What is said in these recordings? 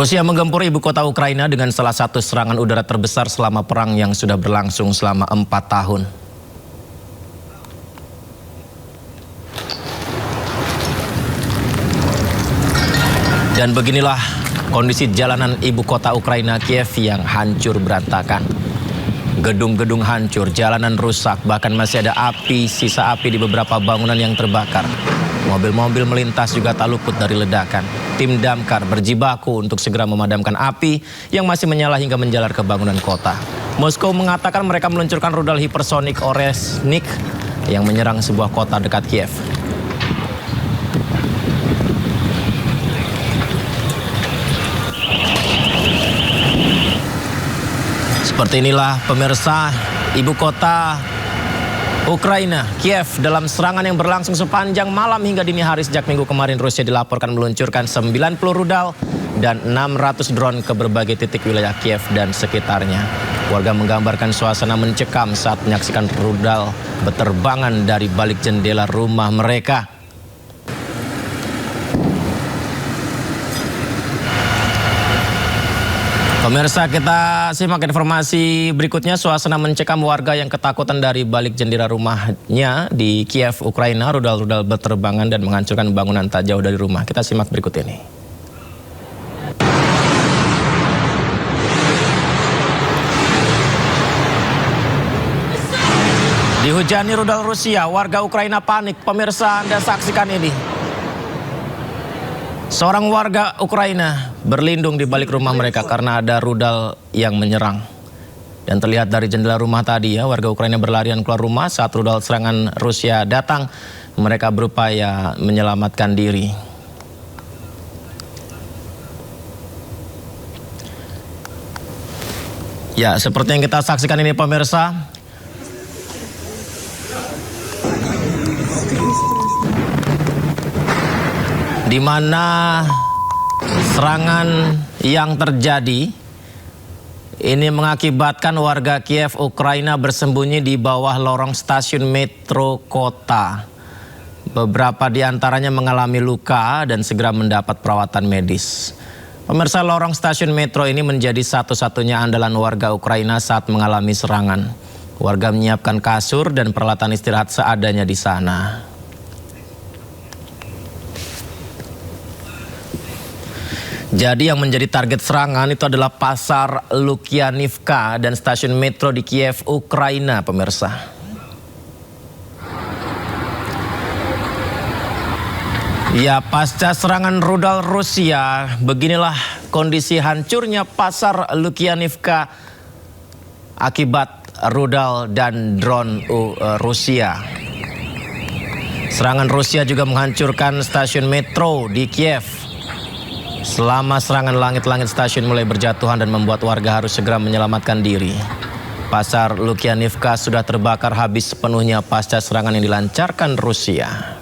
Rusia menggempur ibu kota Ukraina dengan salah satu serangan udara terbesar selama perang yang sudah berlangsung selama 4 tahun. Dan beginilah kondisi jalanan ibu kota Ukraina, Kiev, yang hancur berantakan. Gedung-gedung hancur, jalanan rusak, bahkan masih ada api, sisa api di beberapa bangunan yang terbakar. Mobil-mobil melintas juga tak luput dari ledakan. Tim damkar berjibaku untuk segera memadamkan api yang masih menyala hingga menjalar ke bangunan kota. Moskow mengatakan mereka meluncurkan rudal hipersonik Oresnik yang menyerang sebuah kota dekat Kiev. Seperti inilah pemirsa ibu kota Ukraina, Kiev, dalam serangan yang berlangsung sepanjang malam hingga dini hari sejak minggu kemarin. Rusia dilaporkan meluncurkan 90 rudal dan 600 drone ke berbagai titik wilayah Kiev dan sekitarnya. Warga menggambarkan suasana mencekam saat menyaksikan rudal berterbangan dari balik jendela rumah mereka. Pemirsa, kita simak informasi berikutnya. Suasana mencekam warga yang ketakutan dari balik jendela rumahnya di Kiev, Ukraina. Rudal-rudal berterbangan dan menghancurkan bangunan tak jauh dari rumah. Kita simak berikut ini. Dihujani rudal Rusia, warga Ukraina panik. Pemirsa, Anda saksikan ini. Seorang warga Ukraina berlindung di balik rumah mereka karena ada rudal yang menyerang. Dan terlihat dari jendela rumah tadi ya, warga Ukraina berlarian keluar rumah saat rudal serangan Rusia datang. Mereka berupaya menyelamatkan diri. Ya, seperti yang kita saksikan ini pemirsa. Di mana serangan yang terjadi ini mengakibatkan warga Kiev, Ukraina bersembunyi di bawah lorong stasiun metro kota. Beberapa di antaranya mengalami luka dan segera mendapat perawatan medis. Pemirsa, lorong stasiun metro ini menjadi satu-satunya andalan warga Ukraina saat mengalami serangan. Warga menyiapkan kasur dan peralatan istirahat seadanya di sana. Jadi yang menjadi target serangan itu adalah pasar Lukyanivka dan stasiun metro di Kiev, Ukraina, pemirsa. Ya, pasca serangan rudal Rusia, beginilah kondisi hancurnya pasar Lukyanivka akibat rudal dan drone Rusia. Serangan Rusia juga menghancurkan stasiun metro di Kiev. Selama serangan, langit-langit stasiun mulai berjatuhan dan membuat warga harus segera menyelamatkan diri. Pasar Lukyanivka sudah terbakar habis sepenuhnya pasca serangan yang dilancarkan Rusia.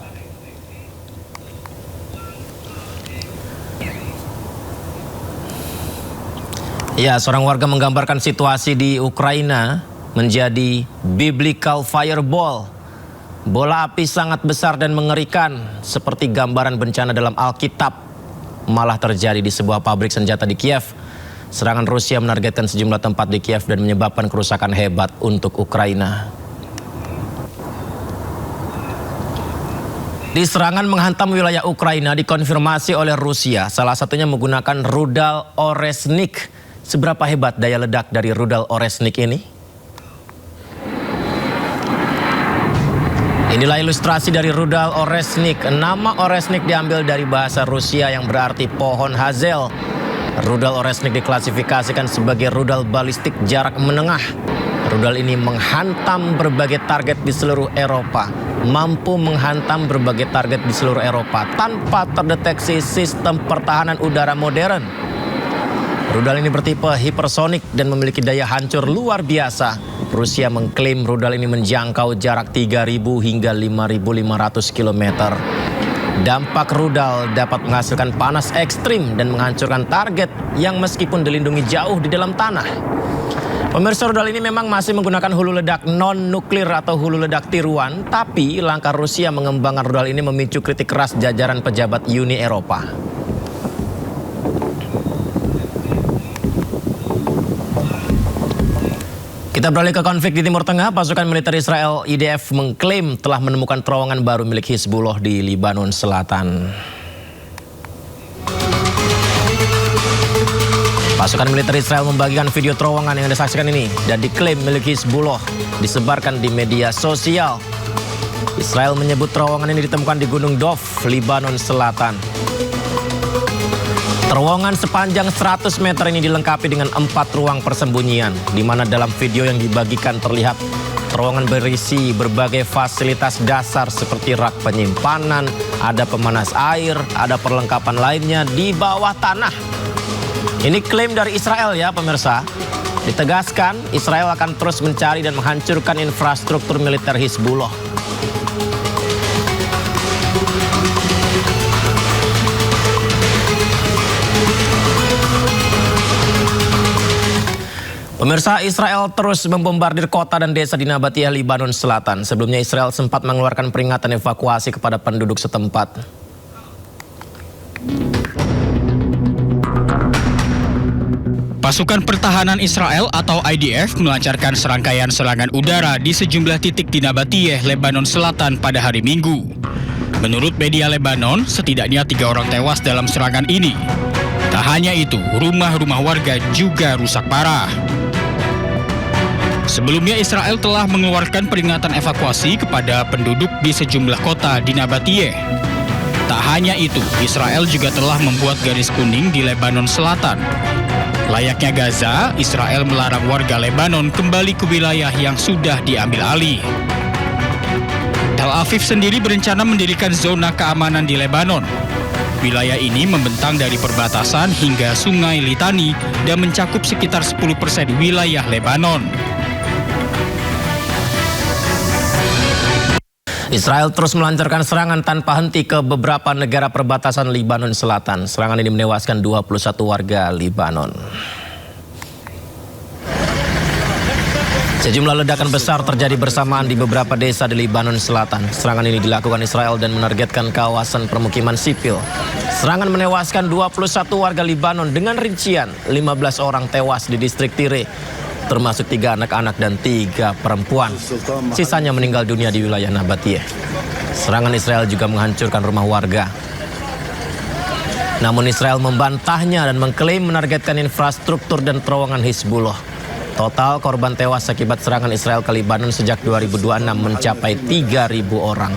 Ya, seorang warga menggambarkan situasi di Ukraina menjadi biblical fireball. Bola api sangat besar dan mengerikan seperti gambaran bencana dalam Alkitab malah terjadi di sebuah pabrik senjata di Kiev. Serangan Rusia menargetkan sejumlah tempat di Kiev dan menyebabkan kerusakan hebat untuk Ukraina. Di serangan menghantam wilayah Ukraina dikonfirmasi oleh Rusia, salah satunya menggunakan rudal Oresnik. Seberapa hebat daya ledak dari rudal Oresnik ini? Inilah ilustrasi dari rudal Oresnik. Nama Oresnik diambil dari bahasa Rusia yang berarti pohon hazel. Rudal Oresnik diklasifikasikan sebagai rudal balistik jarak menengah. Rudal ini menghantam berbagai target di seluruh Eropa. Mampu menghantam berbagai target di seluruh Eropa tanpa terdeteksi sistem pertahanan udara modern. Rudal ini bertipe hipersonik dan memiliki daya hancur luar biasa. Rusia mengklaim rudal ini menjangkau jarak 3.000 hingga 5.500 km. Dampak rudal dapat menghasilkan panas ekstrim dan menghancurkan target yang meskipun dilindungi jauh di dalam tanah. Pemirsa, rudal ini memang masih menggunakan hulu ledak non-nuklir atau hulu ledak tiruan, tapi langkah Rusia mengembangkan rudal ini memicu kritik keras jajaran pejabat Uni Eropa. Kita beralih ke konflik di Timur Tengah. Pasukan militer Israel IDF mengklaim telah menemukan terowongan baru milik Hizbullah di Lebanon Selatan. Pasukan militer Israel membagikan video terowongan yang Anda saksikan ini dan diklaim milik Hizbullah disebarkan di media sosial. Israel menyebut terowongan ini ditemukan di Gunung Dov, Lebanon Selatan. Terowongan sepanjang 100 meter ini dilengkapi dengan 4 ruang persembunyian, di mana dalam video yang dibagikan terlihat terowongan berisi berbagai fasilitas dasar seperti rak penyimpanan, ada pemanas air, ada perlengkapan lainnya di bawah tanah. Ini klaim dari Israel ya pemirsa. Ditegaskan, Israel akan terus mencari dan menghancurkan infrastruktur militer Hizbullah. Pemirsa, Israel terus membombardir kota dan desa di Nabatiyah, Lebanon Selatan. Sebelumnya Israel sempat mengeluarkan peringatan evakuasi kepada penduduk setempat. Pasukan Pertahanan Israel atau IDF melancarkan serangkaian serangan udara di sejumlah titik di Nabatiyah, Lebanon Selatan pada hari Minggu. Menurut media Lebanon, setidaknya 3 orang tewas dalam serangan ini. Tak hanya itu, rumah-rumah warga juga rusak parah. Sebelumnya Israel telah mengeluarkan peringatan evakuasi kepada penduduk di sejumlah kota di Nabatiyah. Tak hanya itu, Israel juga telah membuat garis kuning di Lebanon Selatan. Layaknya Gaza, Israel melarang warga Lebanon kembali ke wilayah yang sudah diambil alih. Tel Aviv sendiri berencana mendirikan zona keamanan di Lebanon. Wilayah ini membentang dari perbatasan hingga Sungai Litani dan mencakup sekitar 10% wilayah Lebanon. Israel terus melancarkan serangan tanpa henti ke beberapa negara perbatasan Lebanon Selatan. Serangan ini menewaskan 21 warga Lebanon. Sejumlah ledakan besar terjadi bersamaan di beberapa desa di Lebanon Selatan. Serangan ini dilakukan Israel dan menargetkan kawasan permukiman sipil. Serangan menewaskan 21 warga Lebanon dengan rincian 15 orang tewas di distrik Tire, termasuk 3 anak-anak dan 3 perempuan. Sisanya meninggal dunia di wilayah Nabatiyah. Serangan Israel juga menghancurkan rumah warga. Namun Israel membantahnya dan mengklaim menargetkan infrastruktur dan terowongan Hizbullah. Total korban tewas akibat serangan Israel ke Lebanon sejak 2026 mencapai 3.000 orang.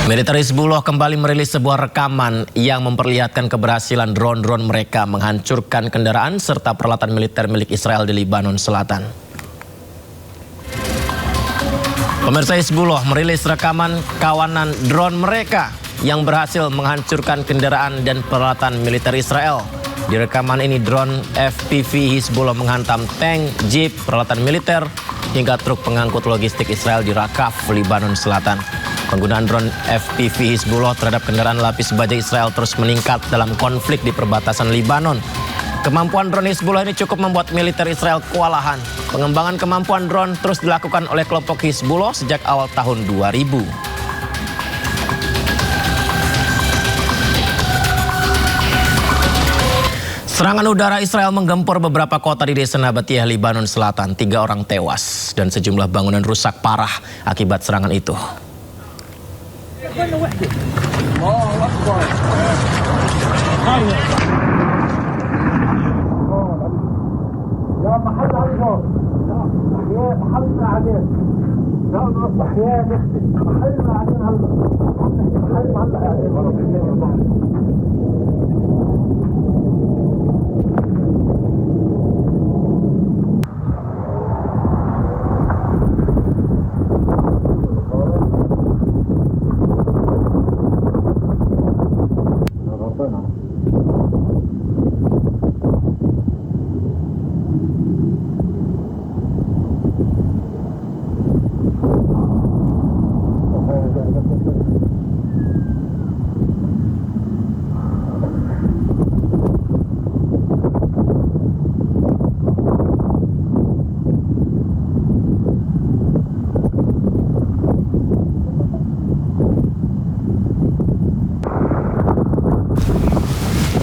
Militer Hizbullah kembali merilis sebuah rekaman yang memperlihatkan keberhasilan drone-drone mereka menghancurkan kendaraan serta peralatan militer milik Israel di Lebanon Selatan. Pemirsa, Hizbullah merilis rekaman kawanan drone mereka yang berhasil menghancurkan kendaraan dan peralatan militer Israel. Di rekaman ini drone FPV Hizbullah menghantam tank, jeep, peralatan militer, hingga truk pengangkut logistik Israel di Rakaf, Lebanon Selatan. Penggunaan drone FPV Hizbullah terhadap kendaraan lapis baja Israel terus meningkat dalam konflik di perbatasan Lebanon. Kemampuan drone Hizbullah ini cukup membuat militer Israel kewalahan. Pengembangan kemampuan drone terus dilakukan oleh kelompok Hizbullah sejak awal tahun 2000. Serangan udara Israel menggempur beberapa kota di desa Nabatiyah, Lebanon Selatan. 3 orang tewas dan sejumlah bangunan rusak parah akibat serangan itu.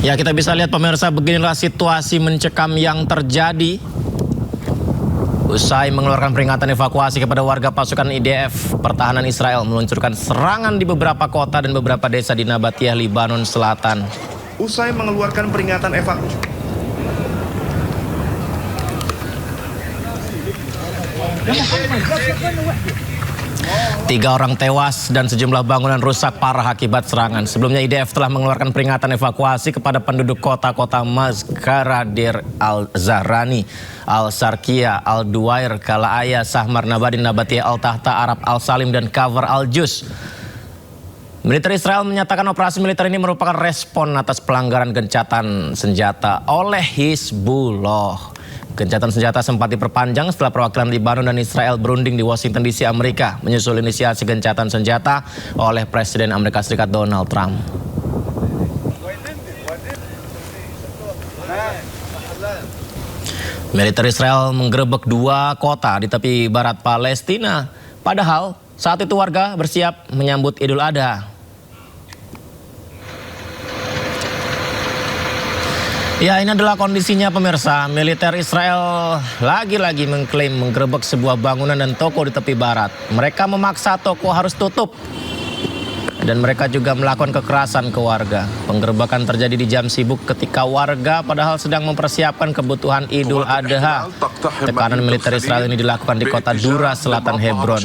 Ya, kita bisa lihat pemirsa, beginilah situasi mencekam yang terjadi usai mengeluarkan peringatan evakuasi kepada warga pasukan IDF. Pertahanan Israel meluncurkan serangan di beberapa kota dan beberapa desa di Nabatiyah, Lebanon Selatan. Usai mengeluarkan peringatan evakuasi. Tiga orang tewas dan sejumlah bangunan rusak parah akibat serangan. Sebelumnya IDF telah mengeluarkan peringatan evakuasi kepada penduduk kota-kota Mazkara, Deir al-Zahrani, Al-Sarkia, Al-Duwair, Kalaaya, Sahmar, Nabadin, Nabatiyah, Al-Tahta, Arab, Al-Salim, dan Kafar al-Juz. Militer Israel menyatakan operasi militer ini merupakan respon atas pelanggaran gencatan senjata oleh Hizbullah. Gencatan senjata sempat diperpanjang setelah perwakilan Lebanon dan Israel berunding di Washington DC, Amerika, menyusul inisiasi gencatan senjata oleh Presiden Amerika Serikat Donald Trump. Militer Israel menggerebek dua kota di tepi barat Palestina. Padahal saat itu warga bersiap menyambut Idul Adha. Ya, ini adalah kondisinya pemirsa. Militer Israel lagi-lagi mengklaim menggerebek sebuah bangunan dan toko di tepi barat. Mereka memaksa toko harus tutup. Dan mereka juga melakukan kekerasan ke warga. Penggerebekan terjadi di jam sibuk ketika warga padahal sedang mempersiapkan kebutuhan Idul Adha. Tekanan militer Israel ini dilakukan di kota Dura, selatan Hebron.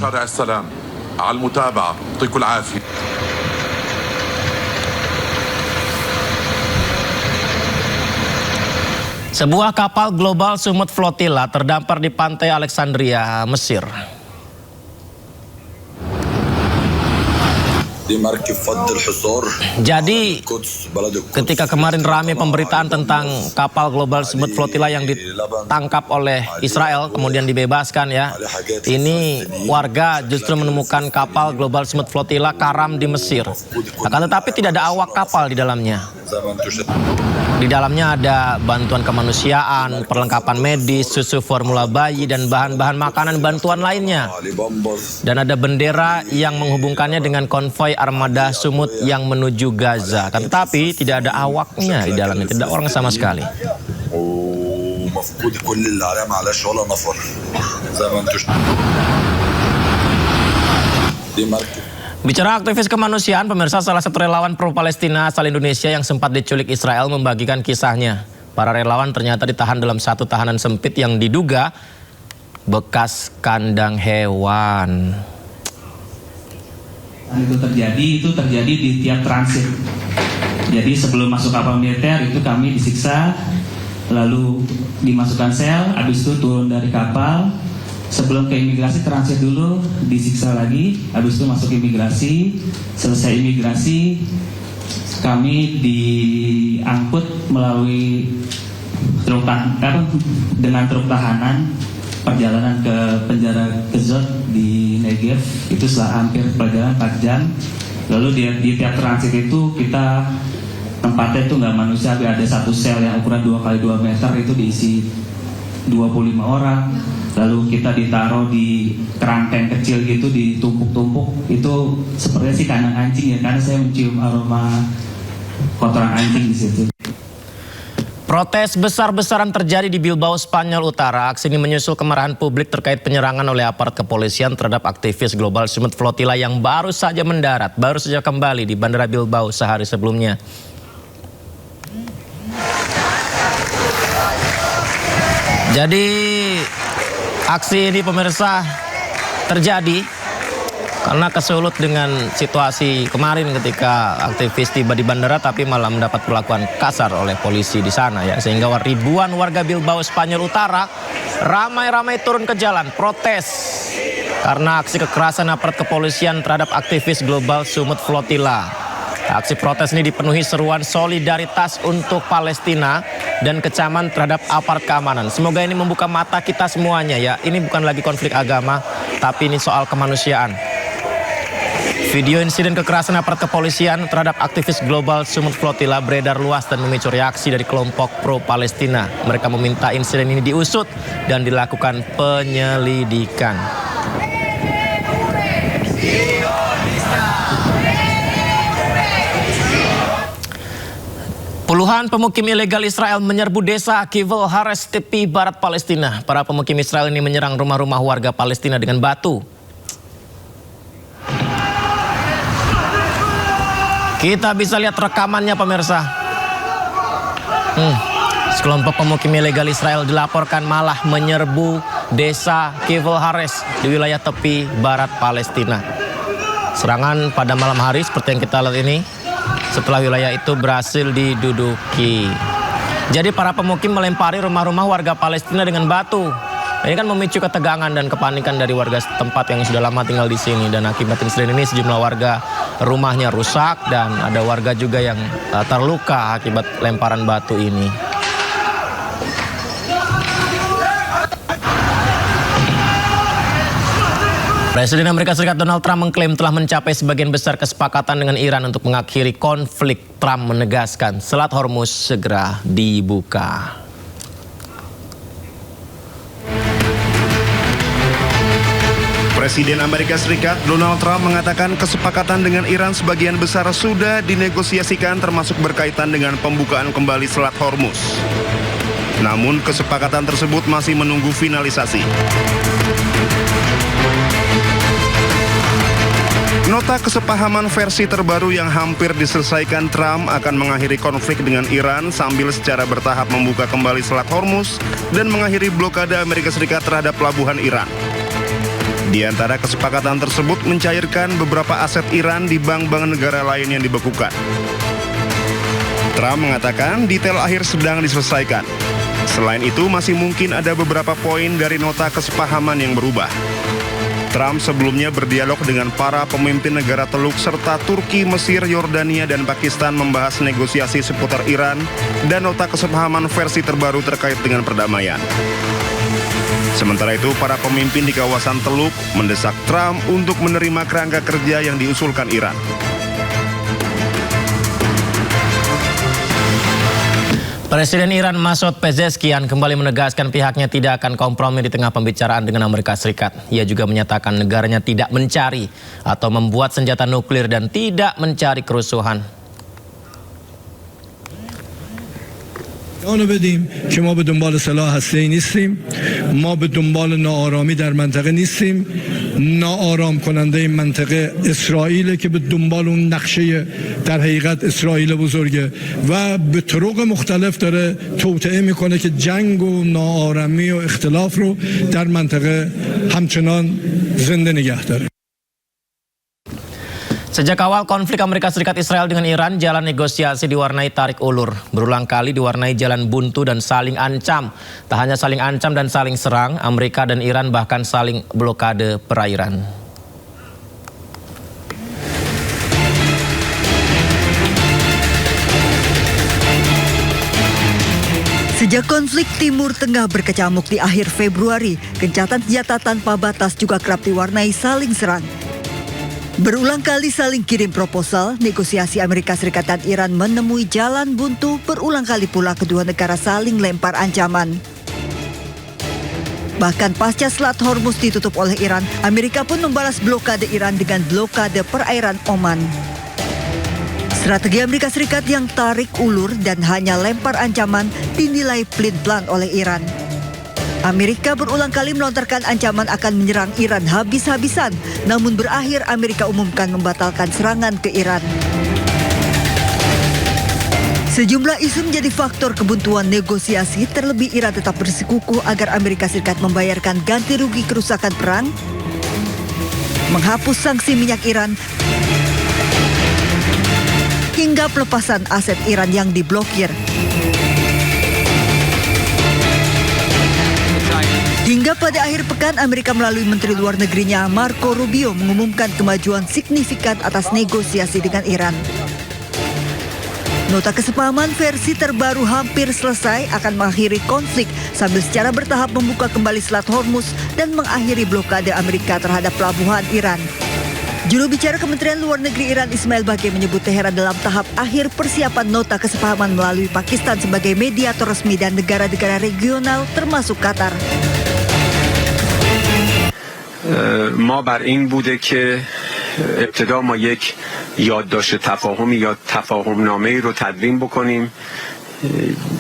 Sebuah kapal Global Summit Flotilla terdampar di pantai Alexandria, Mesir. Jadi, ketika kemarin ramai pemberitaan tentang kapal Global Summit Flotilla yang ditangkap oleh Israel kemudian dibebaskan ya. Ini warga justru menemukan kapal Global Summit Flotilla karam di Mesir. Akan tetapi tidak ada awak kapal di dalamnya. Di dalamnya ada bantuan kemanusiaan, perlengkapan medis, susu formula bayi, dan bahan-bahan makanan bantuan lainnya. Dan ada bendera yang menghubungkannya dengan konvoi armada Sumut yang menuju Gaza. Tetapi tidak ada awaknya di dalamnya, tidak orang sama sekali. Bicara aktivis kemanusiaan, pemirsa, salah satu relawan pro-Palestina asal Indonesia yang sempat diculik Israel membagikan kisahnya. Para relawan ternyata ditahan dalam satu tahanan sempit yang diduga bekas kandang hewan. Itu terjadi di tiap transit. Jadi sebelum masuk kapal militer itu kami disiksa, lalu dimasukkan sel, habis itu turun dari kapal. Sebelum ke imigrasi transit dulu, disiksa lagi, habis itu masuk imigrasi. Selesai imigrasi, kami diangkut melalui truk dengan truk tahanan perjalanan ke penjara Gezot di Negev. Itu setelah hampir perjalanan 4 jam. Lalu di tiap transit itu kita tempatnya itu nggak manusiawi, ada satu sel yang ukuran 2x2 meter itu diisi 25 orang. Lalu kita ditaruh di kerangkeng kecil gitu, ditumpuk-tumpuk. Itu sepertinya sih kandang anjing ya, karena saya mencium aroma kotoran anjing di situ. Protes besar-besaran terjadi di Bilbao, Spanyol Utara. Aksi ini menyusul kemarahan publik terkait penyerangan oleh aparat kepolisian terhadap aktivis Global Summit Flotilla yang baru saja mendarat, baru saja kembali di Bandara Bilbao sehari sebelumnya. Jadi aksi ini pemirsa terjadi karena kesulut dengan situasi kemarin ketika aktivis tiba di bandara tapi malah mendapat perlakuan kasar oleh polisi di sana ya, sehingga ribuan warga Bilbao, Spanyol Utara ramai-ramai turun ke jalan protes karena aksi kekerasan aparat kepolisian terhadap aktivis Global Summit Flotilla. Aksi protes ini dipenuhi seruan solidaritas untuk Palestina dan kecaman terhadap aparat keamanan. Semoga ini membuka mata kita semuanya ya. Ini bukan lagi konflik agama, tapi ini soal kemanusiaan. Video insiden kekerasan aparat kepolisian terhadap aktivis Global Summit Flotilla beredar luas dan memicu reaksi dari kelompok pro-Palestina. Mereka meminta insiden ini diusut dan dilakukan penyelidikan. Puluhan Puluhan pemukim ilegal Israel menyerbu desa Kivel Hares, tepi barat Palestina. Para pemukim Israel ini menyerang rumah-rumah warga Palestina dengan batu. Kita bisa lihat rekamannya, pemirsa. Sekelompok pemukim ilegal Israel dilaporkan malah menyerbu desa Kivel Hares di wilayah tepi barat Palestina. Serangan pada malam hari seperti yang kita lihat ini, setelah wilayah itu berhasil diduduki. Jadi para pemukim melempari rumah-rumah warga Palestina dengan batu. Ini kan memicu ketegangan dan kepanikan dari warga setempat yang sudah lama tinggal di sini. Dan akibat insiden ini sejumlah warga rumahnya rusak dan ada warga juga yang terluka akibat lemparan batu ini. Presiden Amerika Serikat Donald Trump mengklaim telah mencapai sebagian besar kesepakatan dengan Iran untuk mengakhiri konflik. Trump menegaskan Selat Hormuz segera dibuka. Presiden Amerika Serikat Donald Trump mengatakan kesepakatan dengan Iran sebagian besar sudah dinegosiasikan, termasuk berkaitan dengan pembukaan kembali Selat Hormuz. Namun kesepakatan tersebut masih menunggu finalisasi. Nota kesepahaman versi terbaru yang hampir diselesaikan Trump akan mengakhiri konflik dengan Iran sambil secara bertahap membuka kembali Selat Hormuz dan mengakhiri blokade Amerika Serikat terhadap pelabuhan Iran. Di antara kesepakatan tersebut mencairkan beberapa aset Iran di bank-bank negara lain yang dibekukan. Trump mengatakan detail akhir sedang diselesaikan. Selain itu masih mungkin ada beberapa poin dari nota kesepahaman yang berubah. Trump sebelumnya berdialog dengan para pemimpin negara Teluk serta Turki, Mesir, Yordania, dan Pakistan membahas negosiasi seputar Iran dan nota kesepahaman versi terbaru terkait dengan perdamaian. Sementara itu, para pemimpin di kawasan Teluk mendesak Trump untuk menerima kerangka kerja yang diusulkan Iran. Presiden Iran Masoud Pezeshkian kembali menegaskan pihaknya tidak akan kompromi di tengah pembicaraan dengan Amerika Serikat. Ia juga menyatakan negaranya tidak mencari atau membuat senjata nuklir dan tidak mencari kerusuhan. آنو بدیم که ما به دنبال سلاح هسته‌ای نیستیم، ما به دنبال ناآرامی در منطقه نیستیم. ناآرام کننده این منطقه اسرائیل که به دنبال اون نقشه در حقیقت اسرائیل بزرگه و به طرق مختلف داره توطئه میکنه که جنگ و ناآرامی و اختلاف رو در منطقه همچنان زنده نگه داره. Sejak awal konflik Amerika Serikat Israel dengan Iran, jalan negosiasi diwarnai tarik ulur. Berulang kali diwarnai jalan buntu dan saling ancam. Tak hanya saling ancam dan saling serang, Amerika dan Iran bahkan saling blokade perairan. Sejak konflik Timur Tengah berkecamuk di akhir Februari, gencatan senjata tanpa batas juga kerap diwarnai saling serang. Berulang kali saling kirim proposal, negosiasi Amerika Serikat dan Iran menemui jalan buntu. Berulang kali pula kedua negara saling lempar ancaman. Bahkan pasca Selat Hormuz ditutup oleh Iran, Amerika pun membalas blokade Iran dengan blokade perairan Oman. Strategi Amerika Serikat yang tarik ulur dan hanya lempar ancaman dinilai pelin-pelan oleh Iran. Amerika berulang kali melontarkan ancaman akan menyerang Iran habis-habisan, namun berakhir Amerika umumkan membatalkan serangan ke Iran. Sejumlah isu menjadi faktor kebuntuan negosiasi, terlebih Iran tetap bersikukuh agar Amerika Serikat membayarkan ganti rugi kerusakan perang, menghapus sanksi minyak Iran, hingga pelepasan aset Iran yang diblokir. Hingga pada akhir pekan, Amerika melalui Menteri Luar Negerinya Marco Rubio mengumumkan kemajuan signifikan atas negosiasi dengan Iran. Nota kesepahaman versi terbaru hampir selesai akan mengakhiri konflik sambil secara bertahap membuka kembali Selat Hormuz dan mengakhiri blokade Amerika terhadap pelabuhan Iran. Juru bicara Kementerian Luar Negeri Iran Ismail Baqi menyebut Teheran dalam tahap akhir persiapan nota kesepahaman melalui Pakistan sebagai mediator resmi dan negara-negara regional termasuk Qatar. ما بر این بوده که ابتدا ما یک یادداشت تفاهمی یا تفاهم نامه‌ای رو تدوین بکنیم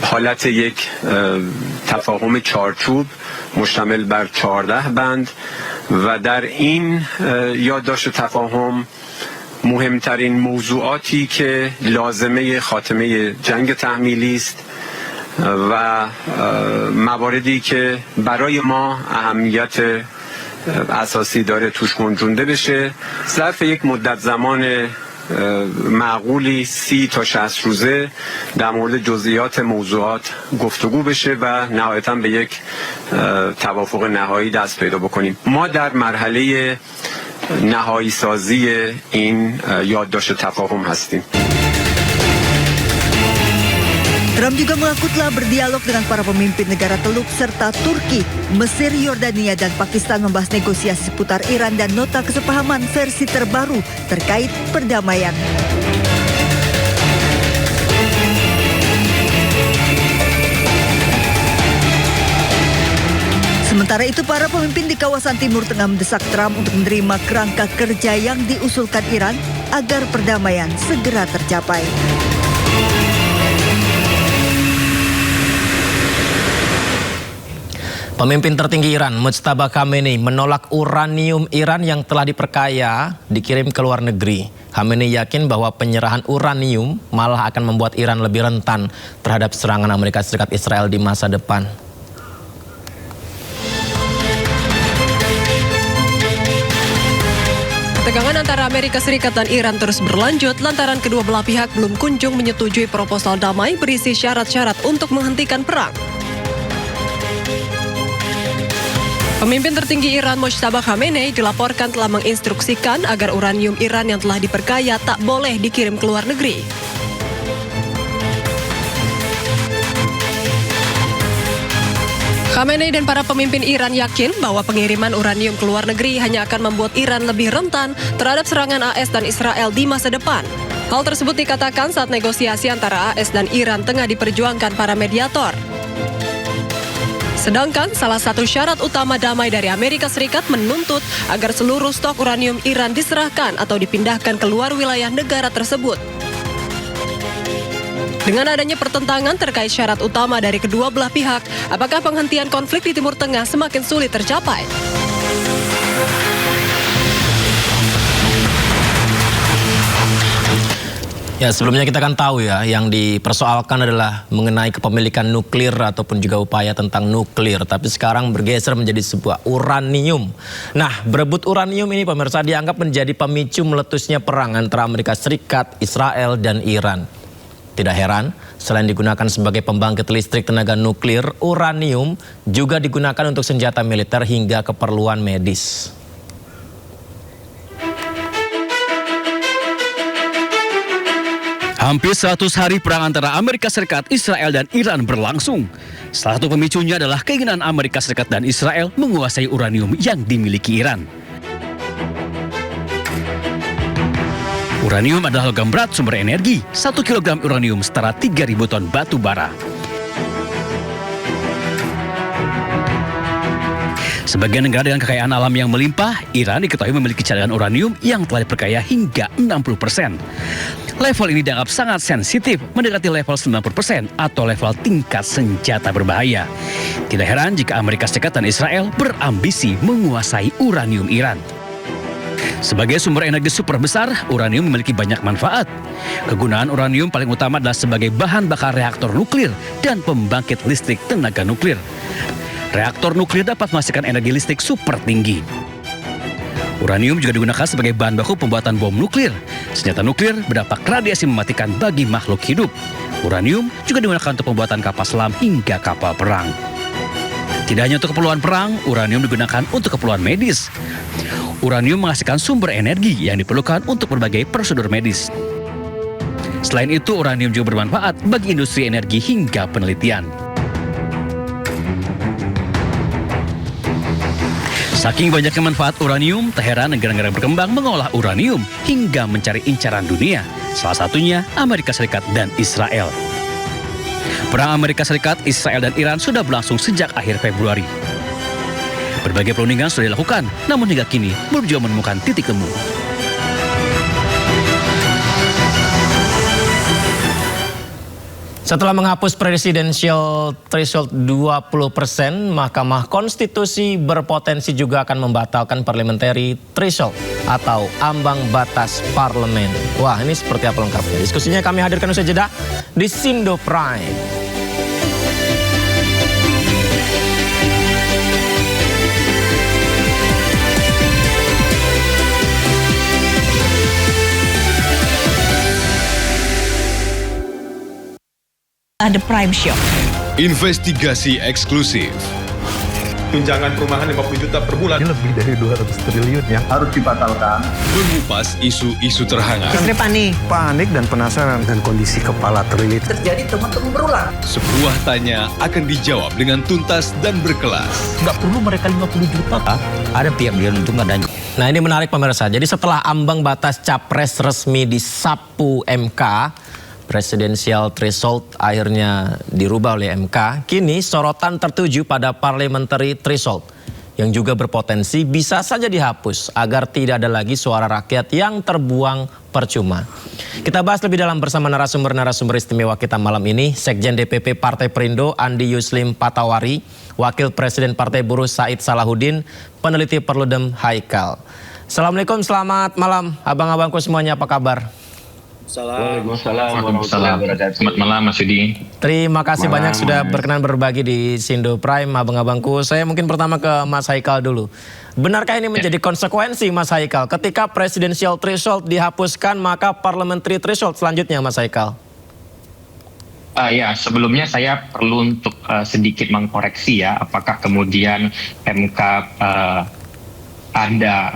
حالت یک تفاهم چارچوب مشتمل بر 14 بند و در این یادداشت تفاهم مهمترین موضوعاتی که لازمه خاتمه جنگ تحمیلی است و مواردی که برای ما اهمیت اساسی داره توش گنجونده بشه، ظرف یک مدت زمان معقولی 30 تا 60 روزه در مورد جزئیات موضوعات گفتگو بشه و نهایتاً به یک توافق نهایی دست پیدا bکنیم. ما در مرحله نهایی سازی این یادداشت تفاهم هستیم. Trump juga mengaku telah berdialog dengan para pemimpin negara Teluk serta Turki, Mesir, Yordania, dan Pakistan membahas negosiasi seputar Iran dan nota kesepahaman versi terbaru terkait perdamaian. Sementara itu, para pemimpin di kawasan Timur Tengah mendesak Trump untuk menerima kerangka kerja yang diusulkan Iran agar perdamaian segera tercapai. Pemimpin tertinggi Iran, Mujtaba Khamenei, menolak uranium Iran yang telah diperkaya dikirim ke luar negeri. Khamenei yakin bahwa penyerahan uranium malah akan membuat Iran lebih rentan terhadap serangan Amerika Serikat Israel di masa depan. Ketegangan antara Amerika Serikat dan Iran terus berlanjut lantaran kedua belah pihak belum kunjung menyetujui proposal damai berisi syarat-syarat untuk menghentikan perang. Pemimpin tertinggi Iran, Mujtaba Khamenei, dilaporkan telah menginstruksikan agar uranium Iran yang telah diperkaya tak boleh dikirim ke luar negeri. Khamenei dan para pemimpin Iran yakin bahwa pengiriman uranium ke luar negeri hanya akan membuat Iran lebih rentan terhadap serangan AS dan Israel di masa depan. Hal tersebut dikatakan saat negosiasi antara AS dan Iran tengah diperjuangkan para mediator. Sedangkan salah satu syarat utama damai dari Amerika Serikat menuntut agar seluruh stok uranium Iran diserahkan atau dipindahkan ke luar wilayah negara tersebut. Dengan adanya pertentangan terkait syarat utama dari kedua belah pihak, apakah penghentian konflik di Timur Tengah semakin sulit tercapai? Ya, sebelumnya kita kan tahu ya, yang dipersoalkan adalah mengenai kepemilikan nuklir ataupun juga upaya tentang nuklir. Tapi sekarang bergeser menjadi sebuah uranium. Nah, berebut uranium ini pemirsa dianggap menjadi pemicu meletusnya perang antara Amerika Serikat, Israel, dan Iran. Tidak heran, selain digunakan sebagai pembangkit listrik tenaga nuklir, uranium juga digunakan untuk senjata militer hingga keperluan medis. Hampir 100 hari perang antara Amerika Serikat, Israel, dan Iran berlangsung. Salah satu pemicunya adalah keinginan Amerika Serikat dan Israel menguasai uranium yang dimiliki Iran. Uranium adalah logam berat sumber energi. 1 kg uranium setara 3.000 ton batu bara. Sebagai negara dengan kekayaan alam yang melimpah, Iran diketahui memiliki cadangan uranium yang telah diperkaya hingga 60%. Level ini dianggap sangat sensitif, mendekati level 90% atau level tingkat senjata berbahaya. Tidak heran jika Amerika Serikat dan Israel berambisi menguasai uranium Iran. Sebagai sumber energi super besar, uranium memiliki banyak manfaat. Kegunaan uranium paling utama adalah sebagai bahan bakar reaktor nuklir dan pembangkit listrik tenaga nuklir. Reaktor nuklir dapat menghasilkan energi listrik super tinggi. Uranium juga digunakan sebagai bahan baku pembuatan bom nuklir. Senjata nuklir berdampak radiasi mematikan bagi makhluk hidup. Uranium juga digunakan untuk pembuatan kapal selam hingga kapal perang. Tidak hanya untuk keperluan perang, uranium digunakan untuk keperluan medis. Uranium menghasilkan sumber energi yang diperlukan untuk berbagai prosedur medis. Selain itu, uranium juga bermanfaat bagi industri energi hingga penelitian. Saking banyaknya manfaat uranium, tak heran negara-negara berkembang mengolah uranium hingga mencari incaran dunia. Salah satunya Amerika Serikat dan Israel. Perang Amerika Serikat, Israel, dan Iran sudah berlangsung sejak akhir Februari. Berbagai perundingan sudah dilakukan, namun hingga kini belum juga menemukan titik temu. Setelah menghapus presidensial threshold 20%, Mahkamah Konstitusi berpotensi juga akan membatalkan parliamentary threshold atau ambang batas parlemen. Wah, ini seperti apa lengkapnya? Diskusinya kami hadirkan usai jeda di Sindo Prime. The Prime Show. Investigasi eksklusif. Tunjangan perumahan 50 juta per bulan. Ini lebih dari 200 triliun yang harus dibatalkan. Mengupas isu-isu terhangat. Istri Panik dan penasaran dengan kondisi kepala terlilit. terjadi teman-teman berulang. Sebuah tanya akan dijawab dengan tuntas dan berkelas. Nggak perlu mereka 50 juta. Ada pihak yang untung adanya. Nah, ini menarik pemirsa. Jadi setelah ambang batas capres resmi disapu MK, presidensial threshold akhirnya dirubah oleh MK. Kini sorotan tertuju pada parliamentary threshold yang juga berpotensi bisa saja dihapus agar tidak ada lagi suara rakyat yang terbuang percuma. Kita bahas lebih dalam bersama narasumber-narasumber istimewa kita malam ini. Sekjen DPP Partai Perindo Andi Yuslim Patawari, Wakil Presiden Partai Buruh Said Salahuddin, peneliti Perludem Haikal. Assalamualaikum, selamat malam abang-abangku semuanya, apa kabar? Waalaikumsalam warahmatullahi wabarakatuh. Selamat malam Mas Yudi. Terima kasih banyak sudah berkenan berbagi di Sindo Prime, abang-abangku. Saya mungkin pertama ke Mas Haikal dulu. Benarkah ini menjadi konsekuensi Mas Haikal? Ketika presidensial threshold dihapuskan, maka parliamentary threshold selanjutnya Mas Haikal? Ya, sebelumnya saya perlu untuk sedikit mengkoreksi ya, apakah kemudian MK ada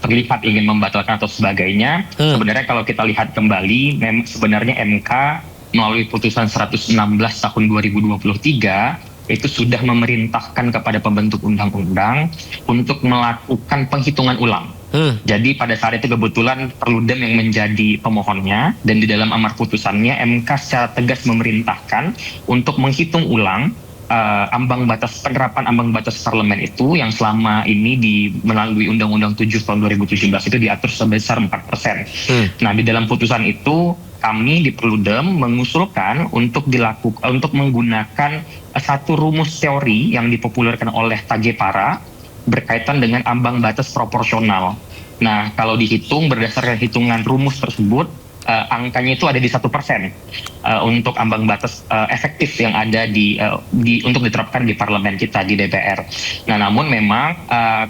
terlihat ingin membatalkan atau sebagainya. Sebenarnya kalau kita lihat kembali, sebenarnya MK melalui putusan 116 tahun 2023 itu sudah memerintahkan kepada pembentuk undang-undang untuk melakukan penghitungan ulang. Jadi pada saat itu kebetulan Perludem yang menjadi pemohonnya, dan di dalam amar putusannya MK secara tegas memerintahkan untuk menghitung ulang penerapan ambang batas parlemen itu yang selama ini melalui Undang-Undang 7 tahun 2017 itu diatur sebesar 4%. Nah, di dalam putusan itu kami di Perludem mengusulkan untuk menggunakan satu rumus teori yang dipopulerkan oleh Tajepara berkaitan dengan ambang batas proporsional. Nah, kalau dihitung berdasarkan hitungan rumus tersebut, angkanya itu ada di 1% untuk ambang batas efektif yang ada untuk diterapkan di parlemen kita, di DPR. Nah, namun memang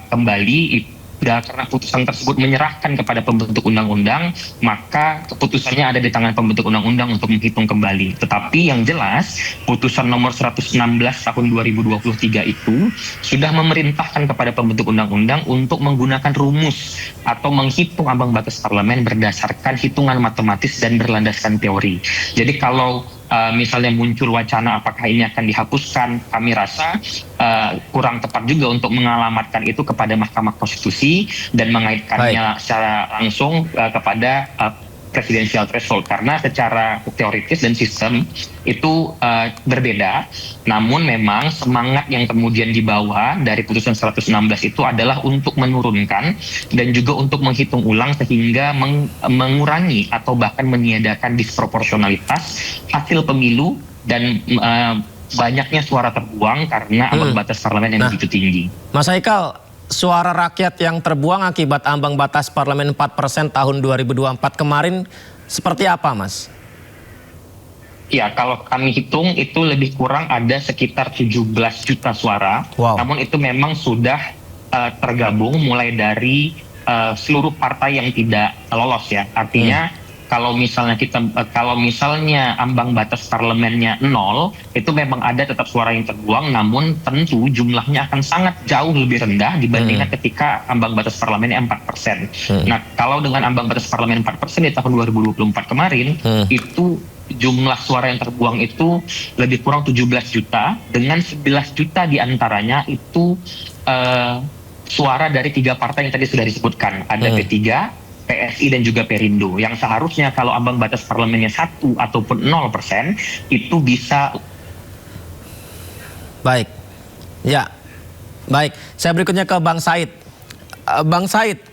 kembali karena putusan tersebut menyerahkan kepada pembentuk undang-undang, maka keputusannya ada di tangan pembentuk undang-undang untuk menghitung kembali. Tetapi yang jelas, putusan nomor 116 tahun 2023 itu sudah memerintahkan kepada pembentuk undang-undang untuk menggunakan rumus atau menghitung ambang batas parlemen berdasarkan hitungan matematis dan berlandaskan teori. Jadi kalau misalnya muncul wacana apakah ini akan dihapuskan, kami rasa kurang tepat juga untuk mengalamatkan itu kepada Mahkamah Konstitusi dan mengaitkannya secara langsung kepada presidensial threshold, karena secara teoritis dan sistem itu berbeda. Namun memang semangat yang kemudian dibawa dari putusan 116 itu adalah untuk menurunkan dan juga untuk menghitung ulang sehingga mengurangi atau bahkan meniadakan disproporsionalitas hasil pemilu dan banyaknya suara terbuang karena ambang batas parlemen yang begitu tinggi. Mas Haikal, suara rakyat yang terbuang akibat ambang batas parlemen 4% tahun 2024 kemarin seperti apa, Mas? Ya, kalau kami hitung itu lebih kurang ada sekitar 17 juta suara. Namun itu memang sudah tergabung mulai dari seluruh partai yang tidak lolos ya. Artinya kalau misalnya ambang batas parlemennya 0, itu memang ada tetap suara yang terbuang, namun tentu jumlahnya akan sangat jauh lebih rendah dibandingkan ketika ambang batas parlemennya 4%. Nah, kalau dengan ambang batas parlemen 4% di tahun 2024 kemarin, itu jumlah suara yang terbuang itu lebih kurang 17 juta, dengan 11 juta diantaranya itu suara dari 3 partai yang tadi sudah disebutkan. Ada P3, PSI dan juga Perindo, yang seharusnya kalau ambang batas parlemennya 1 ataupun 0% itu bisa. Baik, ya, baik. Saya berikutnya ke Bang Said. Bang Said,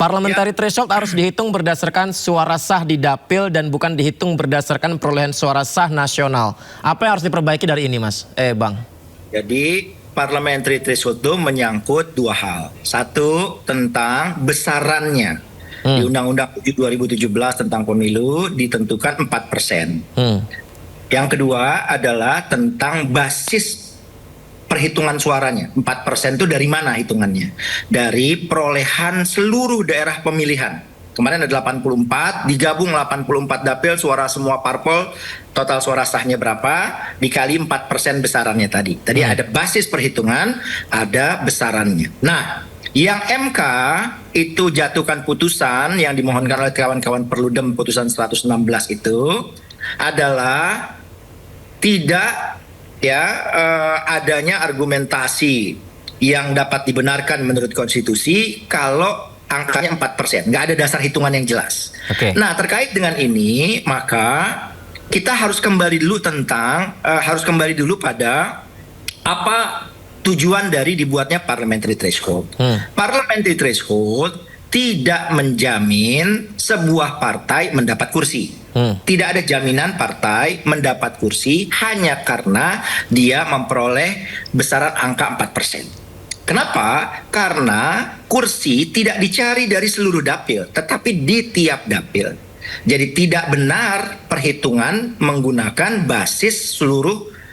Parliamentary threshold harus dihitung berdasarkan suara sah di dapil dan bukan dihitung berdasarkan perolehan suara sah nasional. Apa yang harus diperbaiki dari ini, Mas? Bang. Jadi parliamentary threshold itu menyangkut dua hal. Satu, tentang besarannya. Di Undang-Undang 7 2017 tentang pemilu ditentukan 4%. Yang kedua adalah tentang basis perhitungan suaranya. 4% itu dari mana hitungannya? Dari perolehan seluruh daerah pemilihan. Kemarin ada 84, digabung 84 dapil, suara semua parpol, total suara sahnya berapa, dikali 4% besarannya tadi. Tadi ada basis perhitungan, ada besarannya. Nah, yang MK itu jatuhkan putusan yang dimohonkan oleh kawan-kawan Perludem, putusan 116 itu adalah tidak adanya argumentasi yang dapat dibenarkan menurut konstitusi kalau angkanya 4%. Nggak ada dasar hitungan yang jelas. Nah, terkait dengan ini, maka kita harus kembali dulu pada apa tujuan dari dibuatnya parliamentary threshold. Parliamentary threshold tidak menjamin sebuah partai mendapat kursi. Tidak ada jaminan partai mendapat kursi hanya karena dia memperoleh besaran angka 4%. Kenapa? Karena kursi tidak dicari dari seluruh dapil, tetapi di tiap dapil. Jadi tidak benar perhitungan menggunakan basis seluruh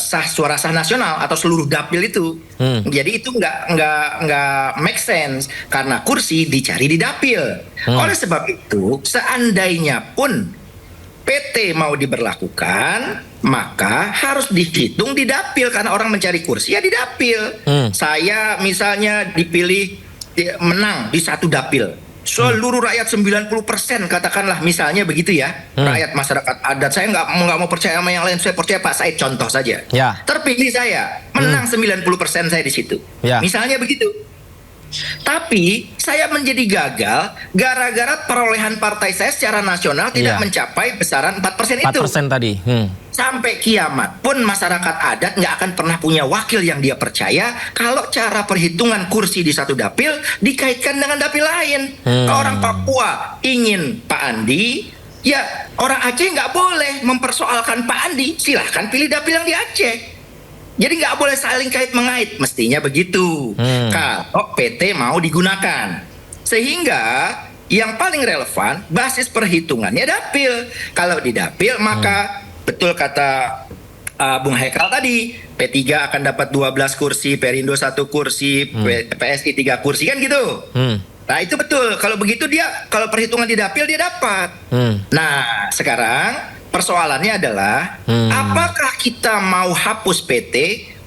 suara sah nasional atau seluruh dapil itu. Jadi itu nggak make sense karena kursi dicari di dapil. Oleh sebab itu, seandainya pun PT mau diberlakukan, maka harus dihitung di dapil karena orang mencari kursi ya di dapil. Saya misalnya dipilih menang di satu dapil. Seluruh rakyat 90% katakanlah misalnya begitu ya, rakyat masyarakat adat, saya nggak mau percaya sama yang lain, saya percaya Pak Said contoh saja. Terpilih saya, menang 90% saya di situ. Misalnya begitu. Tapi saya menjadi gagal gara-gara perolehan partai saya secara nasional tidak mencapai besaran 4% itu. 4% tadi. Sampai kiamat pun masyarakat adat nggak akan pernah punya wakil yang dia percaya kalau cara perhitungan kursi di satu dapil dikaitkan dengan dapil lain. Kalau orang Papua ingin Pak Andi, ya orang Aceh nggak boleh mempersoalkan Pak Andi. Silahkan pilih dapil yang di Aceh. Jadi nggak boleh saling kait-mengait, mestinya begitu. Kalau PT mau digunakan. Sehingga yang paling relevan basis perhitungannya dapil. Kalau di dapil maka betul kata Bung Haikal tadi, P3 akan dapat 12 kursi, Perindo 1 kursi, PSI 3 kursi kan gitu. Nah itu betul, kalau begitu dia, kalau perhitungan di dapil dia dapat. Nah sekarang persoalannya adalah apakah kita mau hapus PT,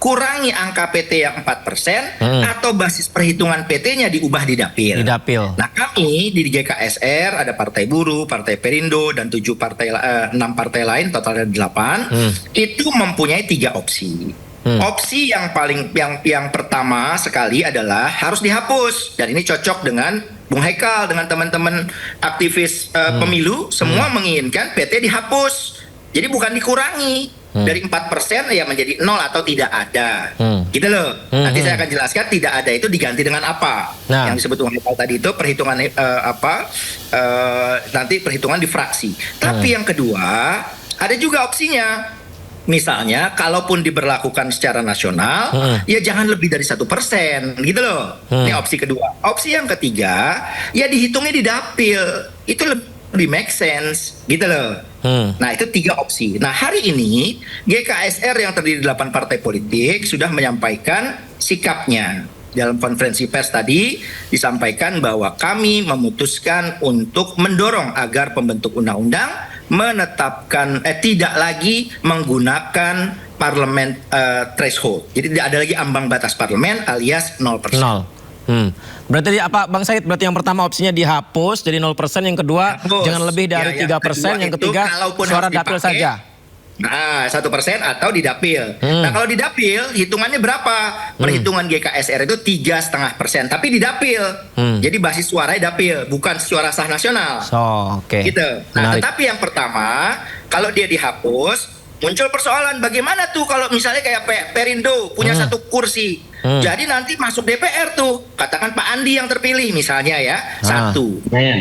kurangi angka PT yang 4%, atau basis perhitungan PT-nya diubah di dapil. Nah kami di GKSR ada Partai Buruh, Partai Perindo, dan 6 partai lain, totalnya 8, itu mempunyai 3 opsi. Opsi yang pertama sekali adalah harus dihapus, dan ini cocok dengan Bung Haikal, dengan teman-teman aktivis pemilu, semua menginginkan PT dihapus. Jadi bukan dikurangi. Dari 4% ya menjadi 0 atau tidak ada. Gitu loh. Nanti saya akan jelaskan tidak ada itu diganti dengan apa. Yang disebut Bung Haikal tadi itu perhitungan nanti perhitungan di fraksi. Tapi yang kedua, ada juga opsinya. Misalnya, kalaupun diberlakukan secara nasional, ya jangan lebih dari 1%, gitu loh. Ini opsi kedua. Opsi yang ketiga, ya dihitungnya di dapil. Itu lebih make sense, gitu loh. Nah, itu 3 opsi. Nah, hari ini GKSR yang terdiri 8 partai politik sudah menyampaikan sikapnya. Dalam konferensi pers tadi disampaikan bahwa kami memutuskan untuk mendorong agar pembentuk undang-undang menetapkan tidak lagi menggunakan parlemen threshold. Jadi tidak ada lagi ambang batas parlemen alias 0%. Berarti apa Bang Said? Berarti yang pertama opsinya dihapus jadi 0%, yang kedua jangan lebih dari 3%, yang ketiga suara dapil saja. Nah, 1% atau di dapil. Nah, kalau di dapil hitungannya berapa? Perhitungan GKSR itu 3,5%, tapi di dapil. Jadi basis suaranya dapil, bukan suara sah nasional. Gitu. Nah, tetapi yang pertama, kalau dia dihapus, muncul persoalan bagaimana tuh kalau misalnya kayak Perindo punya 1 kursi. Jadi nanti masuk DPR tuh, katakan Pak Andi yang terpilih misalnya ya, 1.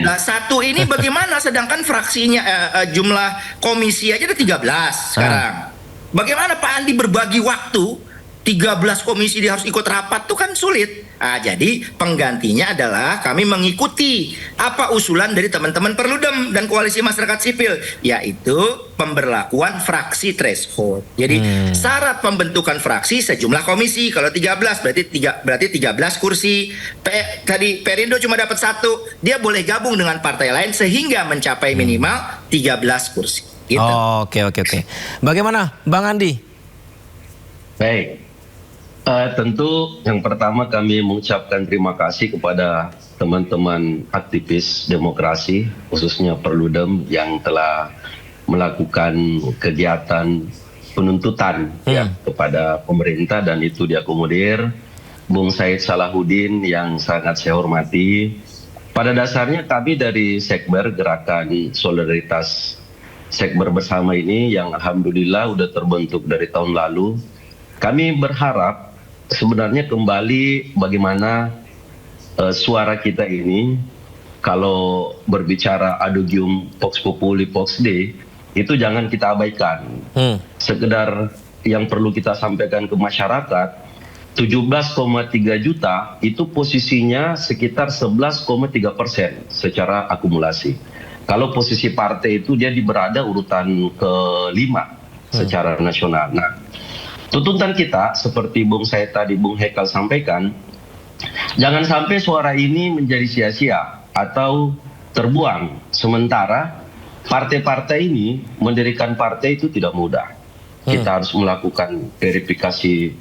Nah 1 ini bagaimana sedangkan fraksinya jumlah komisi aja ada 13 sekarang. Bagaimana Pak Andi berbagi waktu 13 komisi dia harus ikut rapat tuh kan sulit. Jadi penggantinya adalah kami mengikuti apa usulan dari teman-teman Perludem dan Koalisi Masyarakat Sipil, yaitu pemberlakuan fraksi threshold. Jadi syarat pembentukan fraksi sejumlah komisi. Kalau 13 berarti 13 kursi. Tadi Perindo cuma dapat 1, dia boleh gabung dengan partai lain sehingga mencapai minimal 13 kursi. Gitu. Oke. Bagaimana Bang Andi? Baik. Tentu yang pertama kami mengucapkan terima kasih kepada teman-teman aktivis demokrasi, khususnya Perludem yang telah melakukan kegiatan penuntutan kepada pemerintah dan itu diakomodir. Bung Said Salahuddin yang sangat saya hormati. Pada dasarnya kami dari Sekber, Gerakan Solidaritas Sekber Bersama ini yang alhamdulillah sudah terbentuk dari tahun lalu, kami berharap sebenarnya kembali bagaimana suara kita ini kalau berbicara adugium vox populi vox dei itu jangan kita abaikan. Sekedar yang perlu kita sampaikan ke masyarakat, 17,3 juta itu posisinya sekitar 11,3% secara akumulasi. Kalau posisi partai itu dia berada urutan ke-5 secara nasional. Nah, tuntutan kita seperti Bung Said tadi, Bung Hekal sampaikan, jangan sampai suara ini menjadi sia-sia atau terbuang. Sementara partai-partai ini mendirikan partai itu tidak mudah. Kita harus melakukan verifikasi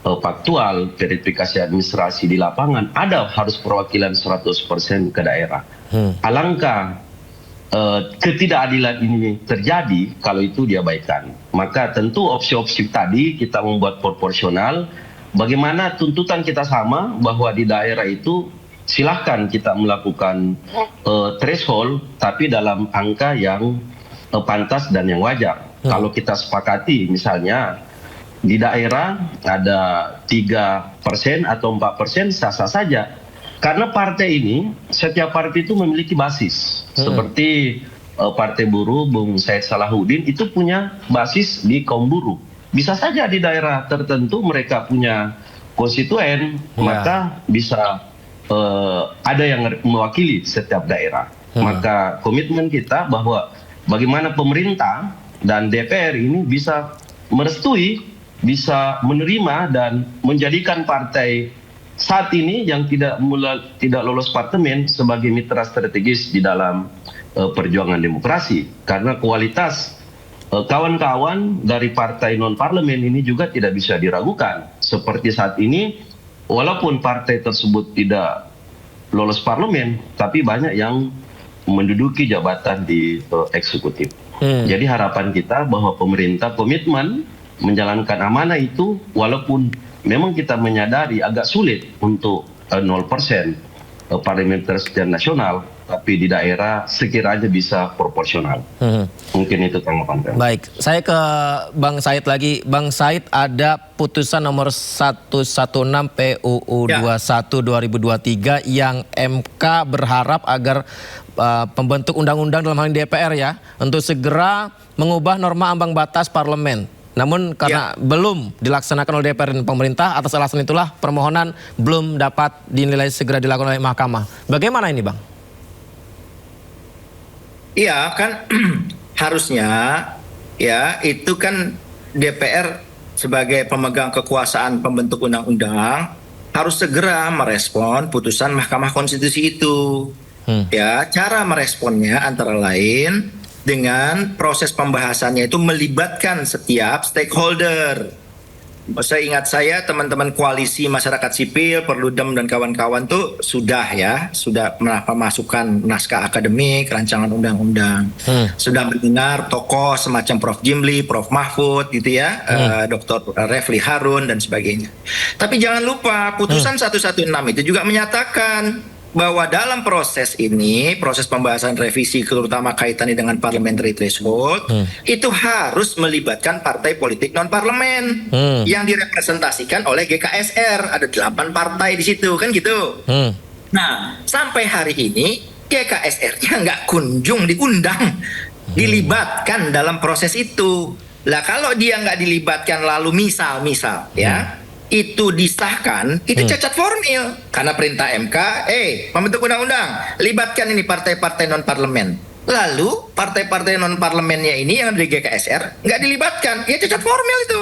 faktual, verifikasi administrasi di lapangan. Ada harus perwakilan 100% ke daerah. Alangkah ketidakadilan ini terjadi kalau itu diabaikan. Maka tentu opsi-opsi tadi kita membuat proporsional. Bagaimana tuntutan kita sama bahwa di daerah itu silahkan kita melakukan threshold tapi dalam angka yang pantas dan yang wajar. Kalau kita sepakati misalnya di daerah ada 3% atau 4% sah-sah saja. Karena partai ini, setiap partai itu memiliki basis. Seperti Partai Buruh, Bung Said Salahuddin itu punya basis di kaum buruh. Bisa saja di daerah tertentu mereka punya konstituen, maka bisa ada yang mewakili setiap daerah. Maka komitmen kita bahwa bagaimana pemerintah dan DPR ini bisa merestui, bisa menerima dan menjadikan partai saat ini yang tidak lolos parlemen sebagai mitra strategis di dalam perjuangan demokrasi. Karena kualitas kawan-kawan dari partai non-parlemen ini juga tidak bisa diragukan. Seperti saat ini, walaupun partai tersebut tidak lolos parlemen, tapi banyak yang menduduki jabatan di eksekutif. Jadi harapan kita bahwa pemerintah komitmen menjalankan amanah itu, walaupun memang kita menyadari agak sulit untuk 0% parlementer secara nasional, tapi di daerah sekiranya bisa proporsional. Mungkin itu tanggapan. Baik, saya ke Bang Said lagi. Bang Said, ada putusan nomor 116 PUU 21 2023 yang MK berharap agar pembentuk undang-undang dalam hal ini DPR ya, untuk segera mengubah norma ambang batas parlemen. Namun karena belum dilaksanakan oleh DPR dan pemerintah, atas alasan itulah permohonan belum dapat dinilai segera dilakukan oleh Mahkamah. Bagaimana ini, Bang? Iya kan harusnya ya itu kan DPR sebagai pemegang kekuasaan pembentuk undang-undang harus segera merespon putusan Mahkamah Konstitusi itu. Ya, cara meresponnya antara lain dengan proses pembahasannya itu melibatkan setiap stakeholder. Saya ingat teman-teman koalisi masyarakat sipil, Perludem dan kawan-kawan tuh sudah memasukkan naskah akademik, rancangan undang-undang. Sudah mendengar tokoh semacam Prof. Jimli, Prof. Mahfud gitu ya, Dr. Refli Harun dan sebagainya. Tapi jangan lupa putusan 116 itu juga menyatakan bahwa dalam proses ini, proses pembahasan revisi terutama kaitannya dengan parliamentary threshold, itu harus melibatkan partai politik non-parlemen yang direpresentasikan oleh GKSR. Ada 8 partai di situ, kan gitu. Nah, sampai hari ini GKSR-nya nggak kunjung diundang, dilibatkan dalam proses itu. Lah kalau dia nggak dilibatkan lalu misal ya, itu disahkan, itu cacat formil karena perintah MK, pembentuk undang-undang, libatkan ini partai-partai non-parlemen. Lalu partai-partai non-parlemennya ini yang dari GKSR nggak dilibatkan, ya cacat formil itu.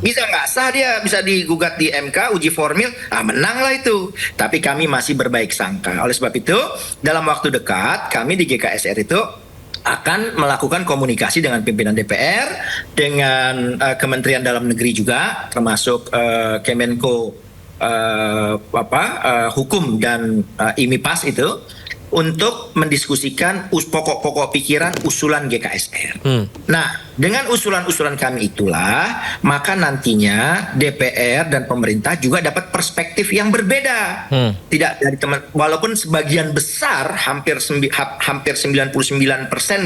Bisa nggak sah dia, bisa digugat di MK, uji formil, menanglah itu. Tapi kami masih berbaik sangka. Oleh sebab itu, dalam waktu dekat kami di GKSR itu akan melakukan komunikasi dengan pimpinan DPR, dengan Kementerian Dalam Negeri juga, termasuk Kemenko Hukum dan IMIPAS itu, untuk mendiskusikan pokok-pokok pikiran usulan GKSR. Nah, dengan usulan-usulan kami itulah, maka nantinya DPR dan pemerintah juga dapat perspektif yang berbeda. Tidak dari walaupun sebagian besar, hampir 99%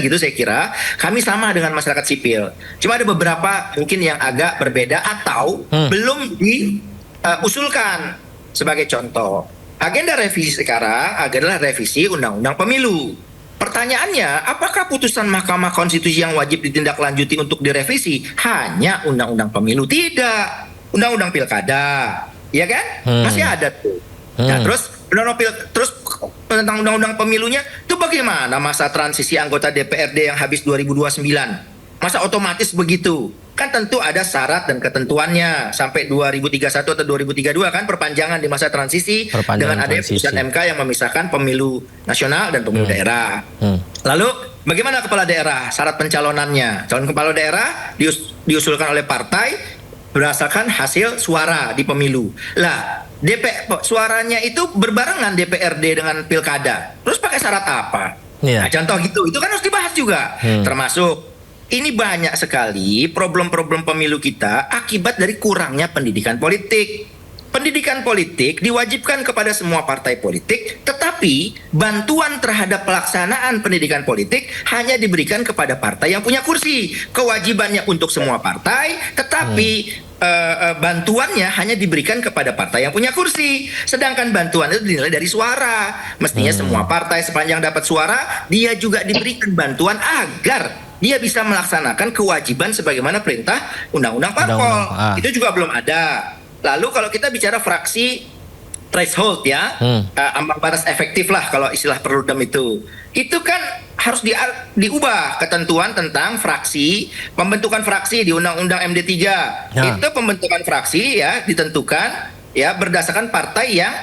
gitu saya kira, kami sama dengan masyarakat sipil. Cuma ada beberapa mungkin yang agak berbeda atau belum diusulkan. Sebagai contoh, agenda revisi sekarang adalah revisi Undang-Undang Pemilu. Pertanyaannya, apakah putusan Mahkamah Konstitusi yang wajib ditindaklanjuti untuk direvisi hanya Undang-Undang Pemilu? Tidak. Undang-Undang Pilkada, ya kan? Masih ada tuh. Nah, terus tentang Undang-Undang Pemilunya itu bagaimana masa transisi anggota DPRD yang habis 2029? Masa otomatis begitu? Kan tentu ada syarat dan ketentuannya sampai 2031 atau 2032 kan, perpanjangan di masa transisi dengan adanya putusan MK yang memisahkan pemilu nasional dan pemilu daerah. Lalu bagaimana kepala daerah, syarat pencalonannya? Calon kepala daerah diusulkan oleh partai berdasarkan hasil suara di pemilu. Lah, suaranya itu berbarengan DPRD dengan pilkada. Terus pakai syarat apa? Nah, contoh gitu, itu kan harus dibahas juga. Termasuk ini banyak sekali problem-problem pemilu kita akibat dari kurangnya pendidikan politik. Pendidikan politik diwajibkan kepada semua partai politik, tetapi bantuan terhadap pelaksanaan pendidikan politik hanya diberikan kepada partai yang punya kursi. Kewajibannya untuk semua partai, tetapi bantuannya hanya diberikan kepada partai yang punya kursi. Sedangkan bantuan itu dinilai dari suara. Mestinya semua partai sepanjang dapat suara, dia juga diberikan bantuan agar dia bisa melaksanakan kewajiban sebagaimana perintah Undang-Undang Parpol. Itu juga belum ada. Lalu kalau kita bicara fraksi threshold ya, ambang batas efektif lah kalau istilah Perludem itu kan harus diubah ketentuan tentang fraksi, pembentukan fraksi di Undang-Undang MD3. Itu pembentukan fraksi ya ditentukan ya berdasarkan partai yang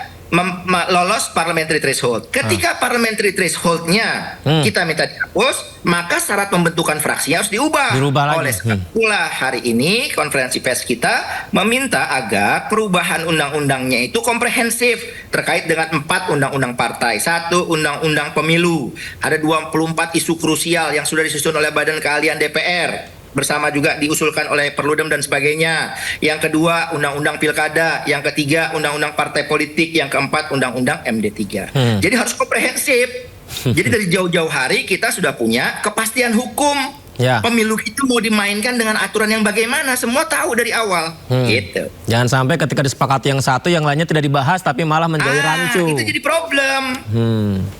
lolos parliamentary threshold. Ketika parliamentary thresholdnya kita minta dihapus, maka syarat pembentukan fraksi harus diubah. Oleh sebab itulah hari ini konferensi pers kita meminta agar perubahan undang-undangnya itu komprehensif terkait dengan 4 undang-undang partai. 1 undang-undang pemilu. Ada 24 isu krusial yang sudah disusun oleh Badan Keahlian DPR. Bersama juga diusulkan oleh Perludem dan sebagainya. Yang kedua, Undang-Undang Pilkada. Yang ketiga, Undang-Undang Partai Politik. Yang keempat, Undang-Undang MD3. Jadi harus komprehensif. Jadi dari jauh-jauh hari kita sudah punya kepastian hukum. Pemilu itu mau dimainkan dengan aturan yang bagaimana, semua tahu dari awal. Gitu. Jangan sampai ketika disepakati yang satu, yang lainnya tidak dibahas tapi malah menjadi rancu. Itu jadi problem.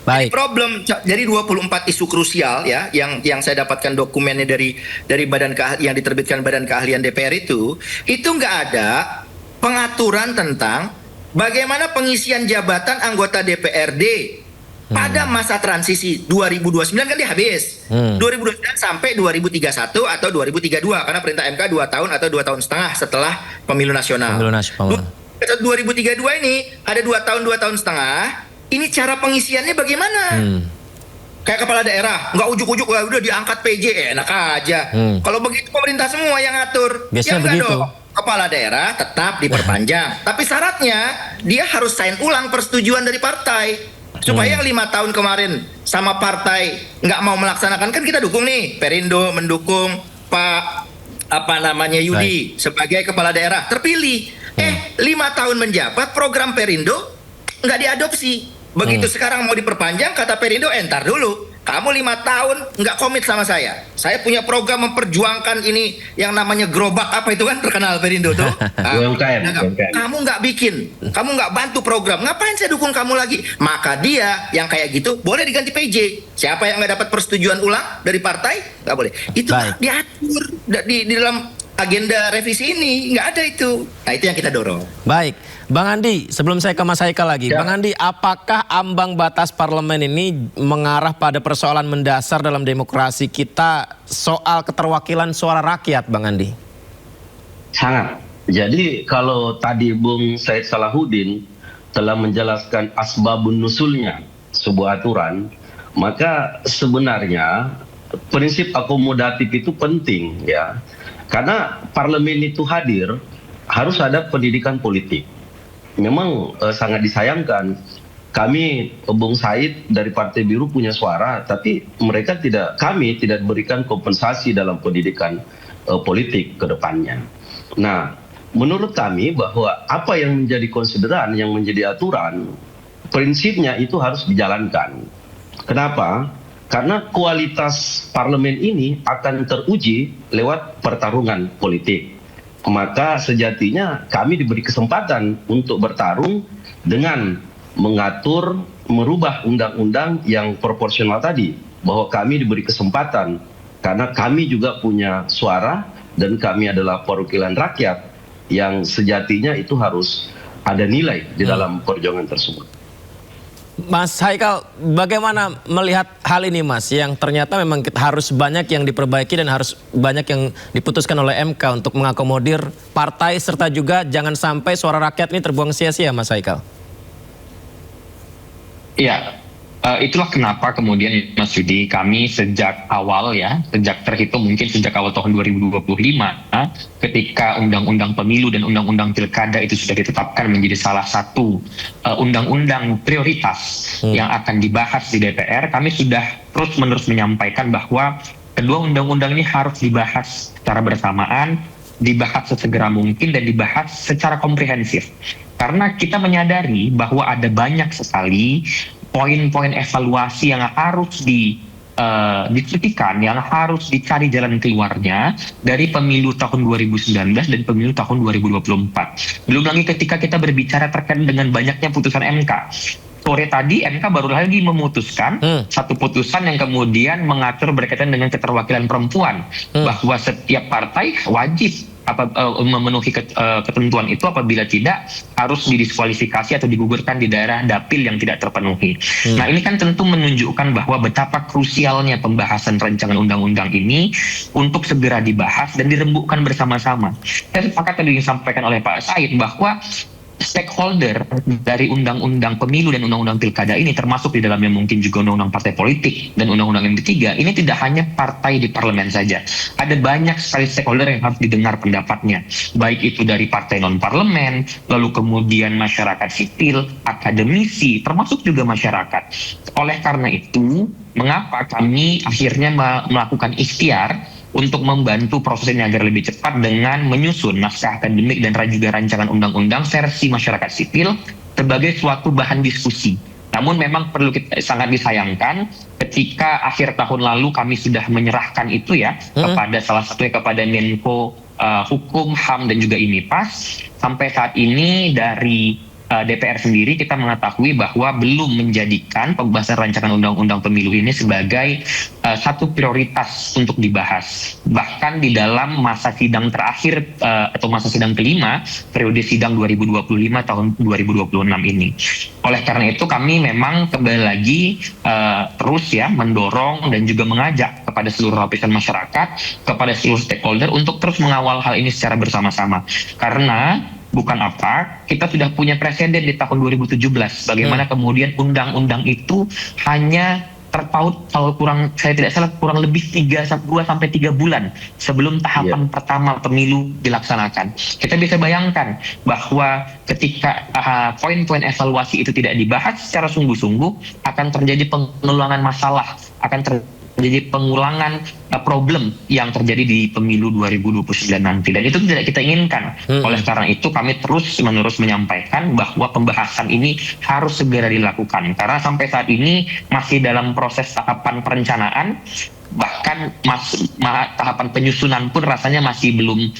Baik. Jadi problem. Jadi 24 isu krusial ya, yang saya dapatkan dokumennya dari Badan yang diterbitkan Badan Keahlian DPR itu nggak ada pengaturan tentang bagaimana pengisian jabatan anggota DPRD pada masa transisi 2029 kan dia habis. 2029 sampai 2031 atau 2032 karena perintah MK 2 tahun atau 2 tahun setengah setelah pemilu nasional. 2032 ini ada 2 tahun setengah. Ini cara pengisiannya bagaimana? Kayak kepala daerah, nggak ujuk-ujuk udah diangkat PJ, enak aja. Kalau begitu pemerintah semua yang ngatur. Biasanya begitu. Dong. Kepala daerah tetap diperpanjang, tapi syaratnya dia harus sign ulang persetujuan dari partai. Supaya yang 5 tahun kemarin sama partai nggak mau melaksanakan, kan kita dukung nih, Perindo mendukung Pak Yudi sebagai kepala daerah terpilih. 5 tahun menjabat program Perindo nggak diadopsi. Begitu sekarang mau diperpanjang, kata Perindo, entar dulu. Kamu 5 tahun nggak komit sama saya. Saya punya program memperjuangkan ini yang namanya gerobak apa itu kan terkenal Perindo tuh. UMKM. Kamu nggak bikin, kamu nggak bantu program. Ngapain saya dukung kamu lagi? Maka dia yang kayak gitu boleh diganti PJ. Siapa yang nggak dapat persetujuan ulang dari partai nggak boleh. Itu diatur di dalam agenda revisi ini, nggak ada itu. Nah itu yang kita dorong. Baik, Bang Andi, sebelum saya ke Mas Haikal lagi, Bang Andi, apakah ambang batas parlemen ini mengarah pada persoalan mendasar dalam demokrasi kita soal keterwakilan suara rakyat, Bang Andi? Sangat. Jadi kalau tadi Bung Said Salahuddin telah menjelaskan asbabun nusulnya sebuah aturan, maka sebenarnya prinsip akomodatif itu penting ya. Karena parlemen itu hadir, harus ada pendidikan politik. Memang sangat disayangkan, kami Bung Said dari Partai Biru punya suara, tapi kami tidak berikan kompensasi dalam pendidikan politik ke depannya. Nah, menurut kami bahwa apa yang menjadi konsideran, yang menjadi aturan, prinsipnya itu harus dijalankan. Kenapa? Karena kualitas parlemen ini akan teruji lewat pertarungan politik. Maka sejatinya kami diberi kesempatan untuk bertarung dengan merubah undang-undang yang proporsional tadi. Bahwa kami diberi kesempatan karena kami juga punya suara dan kami adalah perwakilan rakyat yang sejatinya itu harus ada nilai di dalam perjuangan tersebut. Mas Haikal, bagaimana melihat hal ini Mas, yang ternyata memang harus banyak yang diperbaiki dan harus banyak yang diputuskan oleh MK untuk mengakomodir partai serta juga jangan sampai suara rakyat ini terbuang sia-sia, Mas Haikal? Iya, itulah kenapa kemudian Mas Yudi, kami sejak awal sejak terhitung mungkin sejak awal tahun 2025, ketika undang-undang pemilu dan undang-undang pilkada itu sudah ditetapkan menjadi salah satu undang-undang prioritas yang akan dibahas di DPR, kami sudah terus-menerus menyampaikan bahwa kedua undang-undang ini harus dibahas secara bersamaan, dibahas sesegera mungkin dan dibahas secara komprehensif. Karena kita menyadari bahwa ada banyak sekali poin-poin evaluasi yang harus dicutikan, yang harus dicari jalan keluarnya dari pemilu tahun 2019 dan pemilu tahun 2024. Belum lagi ketika kita berbicara terkait dengan banyaknya putusan MK. Sore tadi MK baru lagi memutuskan satu putusan yang kemudian mengatur berkaitan dengan keterwakilan perempuan, bahwa setiap partai wajib memenuhi ketentuan itu, apabila tidak harus didiskualifikasi atau digugurkan di daerah dapil yang tidak terpenuhi. Nah ini kan tentu menunjukkan bahwa betapa krusialnya pembahasan rancangan undang-undang ini untuk segera dibahas dan dirembukkan bersama-sama. Saya sepakat tadi yang disampaikan oleh Pak Said bahwa stakeholder dari undang-undang pemilu dan undang-undang pilkada ini, termasuk di dalamnya mungkin juga undang-undang partai politik dan undang-undang MP3, ini tidak hanya partai di parlemen saja. Ada banyak sekali stakeholder yang harus didengar pendapatnya, baik itu dari partai non-parlemen, lalu kemudian masyarakat sipil, akademisi, termasuk juga masyarakat. Oleh karena itu, mengapa kami akhirnya melakukan ikhtiar untuk membantu proses ini agar lebih cepat dengan menyusun naskah akademik dan juga rancangan undang-undang versi masyarakat sipil sebagai suatu bahan diskusi. Namun memang perlu sangat disayangkan ketika akhir tahun lalu kami sudah menyerahkan itu kepada salah satunya kepada Menko Hukum, HAM dan juga IMIPAS. Sampai saat ini dari DPR sendiri kita mengetahui bahwa belum menjadikan pembahasan rancangan undang-undang pemilu ini sebagai satu prioritas untuk dibahas. Bahkan di dalam masa sidang terakhir atau masa sidang kelima periode sidang 2025 tahun 2026 ini. Oleh karena itu kami memang kembali lagi terus mendorong dan juga mengajak kepada seluruh lapisan masyarakat, kepada seluruh stakeholder untuk terus mengawal hal ini secara bersama-sama. Karena bukan apa, kita sudah punya presiden di tahun 2017 bagaimana kemudian undang-undang itu hanya terpaut kalau saya tidak salah kurang lebih 2-3 bulan sebelum tahapan pertama pemilu dilaksanakan. Kita bisa bayangkan bahwa ketika poin-poin evaluasi itu tidak dibahas secara sungguh-sungguh, akan terjadi pengulangan masalah, akan menjadi pengulangan problem yang terjadi di pemilu 2029 nanti, dan itu tidak kita inginkan. Oleh karena itu kami terus-menerus menyampaikan bahwa pembahasan ini harus segera dilakukan, karena sampai saat ini masih dalam proses tahapan perencanaan, bahkan tahapan penyusunan pun rasanya masih belum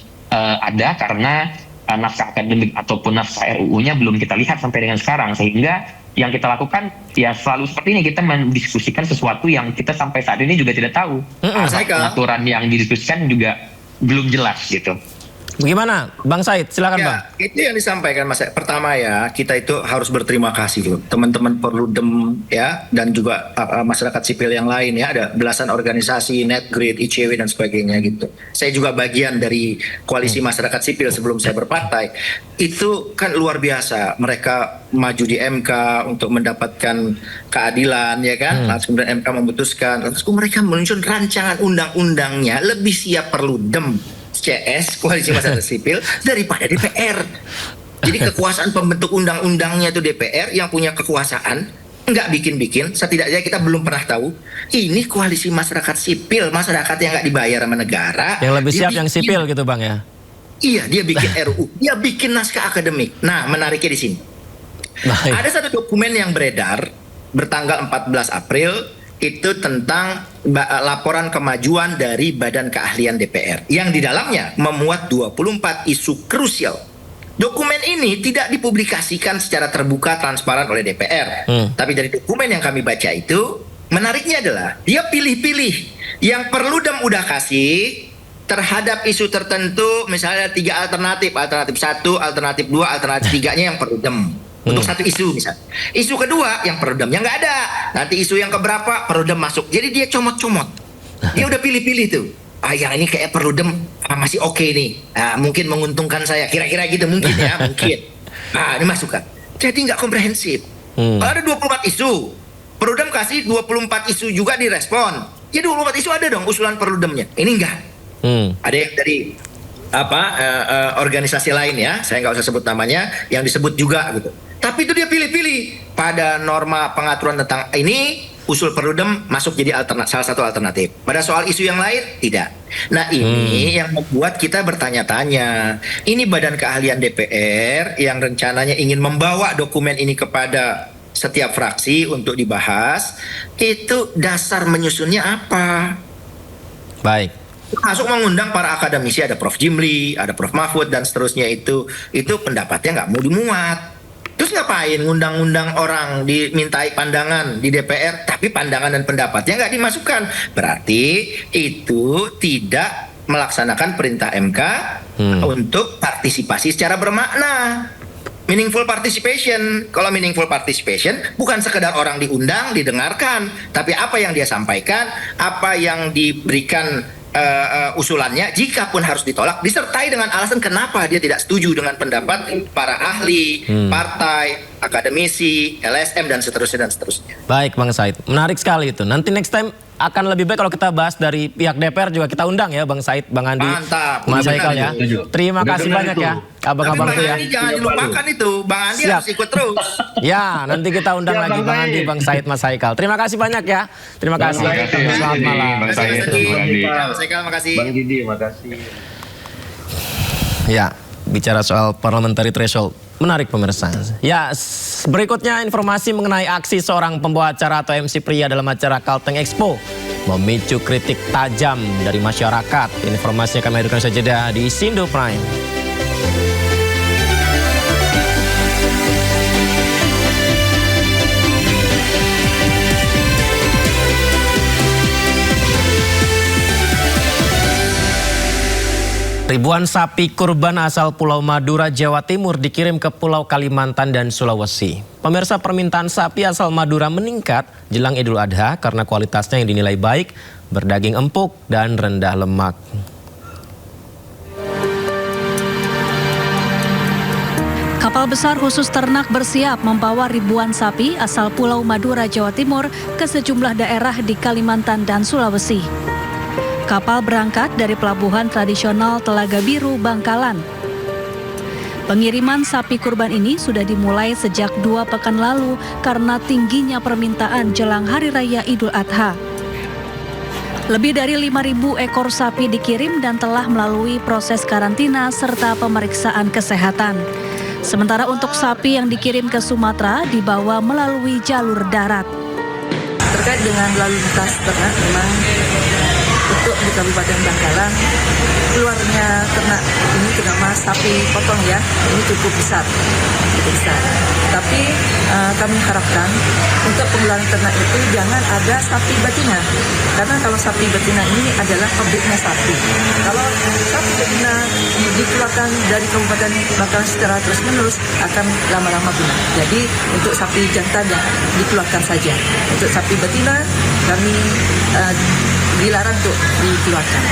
ada, karena naskah akademik ataupun naskah RUU-nya belum kita lihat sampai dengan sekarang, sehingga yang kita lakukan ya selalu seperti ini, kita mendiskusikan sesuatu yang kita sampai saat ini juga tidak tahu. Aturan yang didiskusikan juga belum jelas gitu. Bagaimana, Bang Said? Silakan ya, Bang. Itu yang disampaikan Mas. Pertama ya, kita itu harus berterima kasih loh, teman-teman Perludem ya, dan juga masyarakat sipil yang lain ya, ada belasan organisasi, Netgrid, ICW dan sebagainya gitu. Saya juga bagian dari koalisi masyarakat sipil sebelum saya berpartai. Itu kan luar biasa, mereka maju di MK untuk mendapatkan keadilan ya kan, lalu kemudian MK memutuskan, lalu mereka menyusun rancangan undang-undangnya lebih siap Perludem CS, koalisi masyarakat sipil, daripada DPR. Jadi kekuasaan pembentuk undang-undangnya itu DPR yang punya kekuasaan, nggak bikin-bikin, setidaknya kita belum pernah tahu ini koalisi masyarakat sipil, masyarakat yang nggak dibayar sama negara. Yang lebih siap yang sipil gitu Bang ya? Iya, dia bikin RUU, dia bikin naskah akademik. Nah, menariknya di sini. Ada satu dokumen yang beredar bertanggal 14 April, itu tentang laporan kemajuan dari Badan Keahlian DPR yang di dalamnya memuat 24 isu krusial. Dokumen ini tidak dipublikasikan secara terbuka transparan oleh DPR. Tapi dari dokumen yang kami baca itu, menariknya adalah dia pilih-pilih yang Perludem udah kasih terhadap isu tertentu, misalnya 3 alternatif 1, alternatif 2, alternatif 3-nya yang Perludem. Untuk satu isu misalnya. Isu kedua yang Perludemnya nggak ada. Nanti isu yang keberapa Perludem masuk. Jadi dia comot-comot. Dia udah pilih-pilih tuh. Yang ini kayak Perludem masih oke nih. Mungkin menguntungkan saya. Kira-kira gitu mungkin ya. Mungkin. Ini masukkan. Jadi nggak komprehensif. Kalau ada 24 isu, Perludem kasih 24 isu juga direspon. Ya 24 isu ada dong usulan Perludemnya. Ini enggak. Ada yang dari organisasi lain ya, saya nggak usah sebut namanya, yang disebut juga gitu. Tapi itu dia pilih-pilih pada norma pengaturan tentang ini, usul Perludem masuk jadi salah satu alternatif. Pada soal isu yang lain tidak. Nah ini yang membuat kita bertanya-tanya. Ini Badan Keahlian DPR yang rencananya ingin membawa dokumen ini kepada setiap fraksi untuk dibahas. Itu dasar menyusunnya apa? Baik. Masuk mengundang para akademisi, ada Prof. Jimli, ada Prof. Mahfud dan seterusnya, itu pendapatnya nggak mau dimuat. Terus ngapain ngundang-undang orang dimintai pandangan di DPR, tapi pandangan dan pendapatnya nggak dimasukkan? Berarti itu tidak melaksanakan perintah MK untuk partisipasi secara bermakna. Meaningful participation. Kalau meaningful participation bukan sekedar orang diundang, didengarkan, tapi apa yang dia sampaikan, apa yang diberikan usulannya, jika pun harus ditolak, disertai dengan alasan kenapa dia tidak setuju dengan pendapat para ahli, partai, akademisi, LSM dan seterusnya. Baik Bang Said, menarik sekali itu. Nanti next time akan lebih baik kalau kita bahas dari pihak DPR juga kita undang ya Bang Said, Bang Andi, Mas Haikal ya. Terima kasih banyak ya abang-abang itu ya. Jangan dilupakan itu, Bang Andi harus ikut terus. Ya, nanti kita undang lagi Bang Andi, Bang Said, Mas Haikal. Terima kasih banyak ya. Terima kasih. Selamat malam. Bang Said, makasih. Bang Didi, makasih. Ya, bicara soal parliamentary threshold, menarik pemirsa. Ya, berikutnya informasi mengenai aksi seorang pembawa acara atau MC pria dalam acara Kalteng Expo memicu kritik tajam dari masyarakat. Informasinya kami hadirkan saja di Sindo Prime. Ribuan sapi kurban asal Pulau Madura, Jawa Timur dikirim ke Pulau Kalimantan dan Sulawesi. Pemirsa, permintaan sapi asal Madura meningkat jelang Idul Adha karena kualitasnya yang dinilai baik, berdaging empuk dan rendah lemak. Kapal besar khusus ternak bersiap membawa ribuan sapi asal Pulau Madura, Jawa Timur ke sejumlah daerah di Kalimantan dan Sulawesi. Kapal berangkat dari pelabuhan tradisional Telaga Biru, Bangkalan. Pengiriman sapi kurban ini sudah dimulai sejak 2 pekan lalu karena tingginya permintaan jelang Hari Raya Idul Adha. Lebih dari 5.000 ekor sapi dikirim dan telah melalui proses karantina serta pemeriksaan kesehatan. Sementara untuk sapi yang dikirim ke Sumatera dibawa melalui jalur darat. Terkait dengan lalu lintas ternak, memang untuk di Kabupaten Bangkalan keluarnya ternak ini terutama sapi potong ya, ini cukup besar. Tapi kami harapkan untuk pengeluaran ternak itu jangan ada sapi betina, karena kalau sapi betina ini adalah pabriknya sapi. Kalau sapi betina dikeluarkan dari Kabupaten Bangkalan secara terus-menerus akan lama-lama punah. Jadi untuk sapi jantan dikeluarkan saja. Untuk sapi betina kami dilarang untuk dikeluarkan.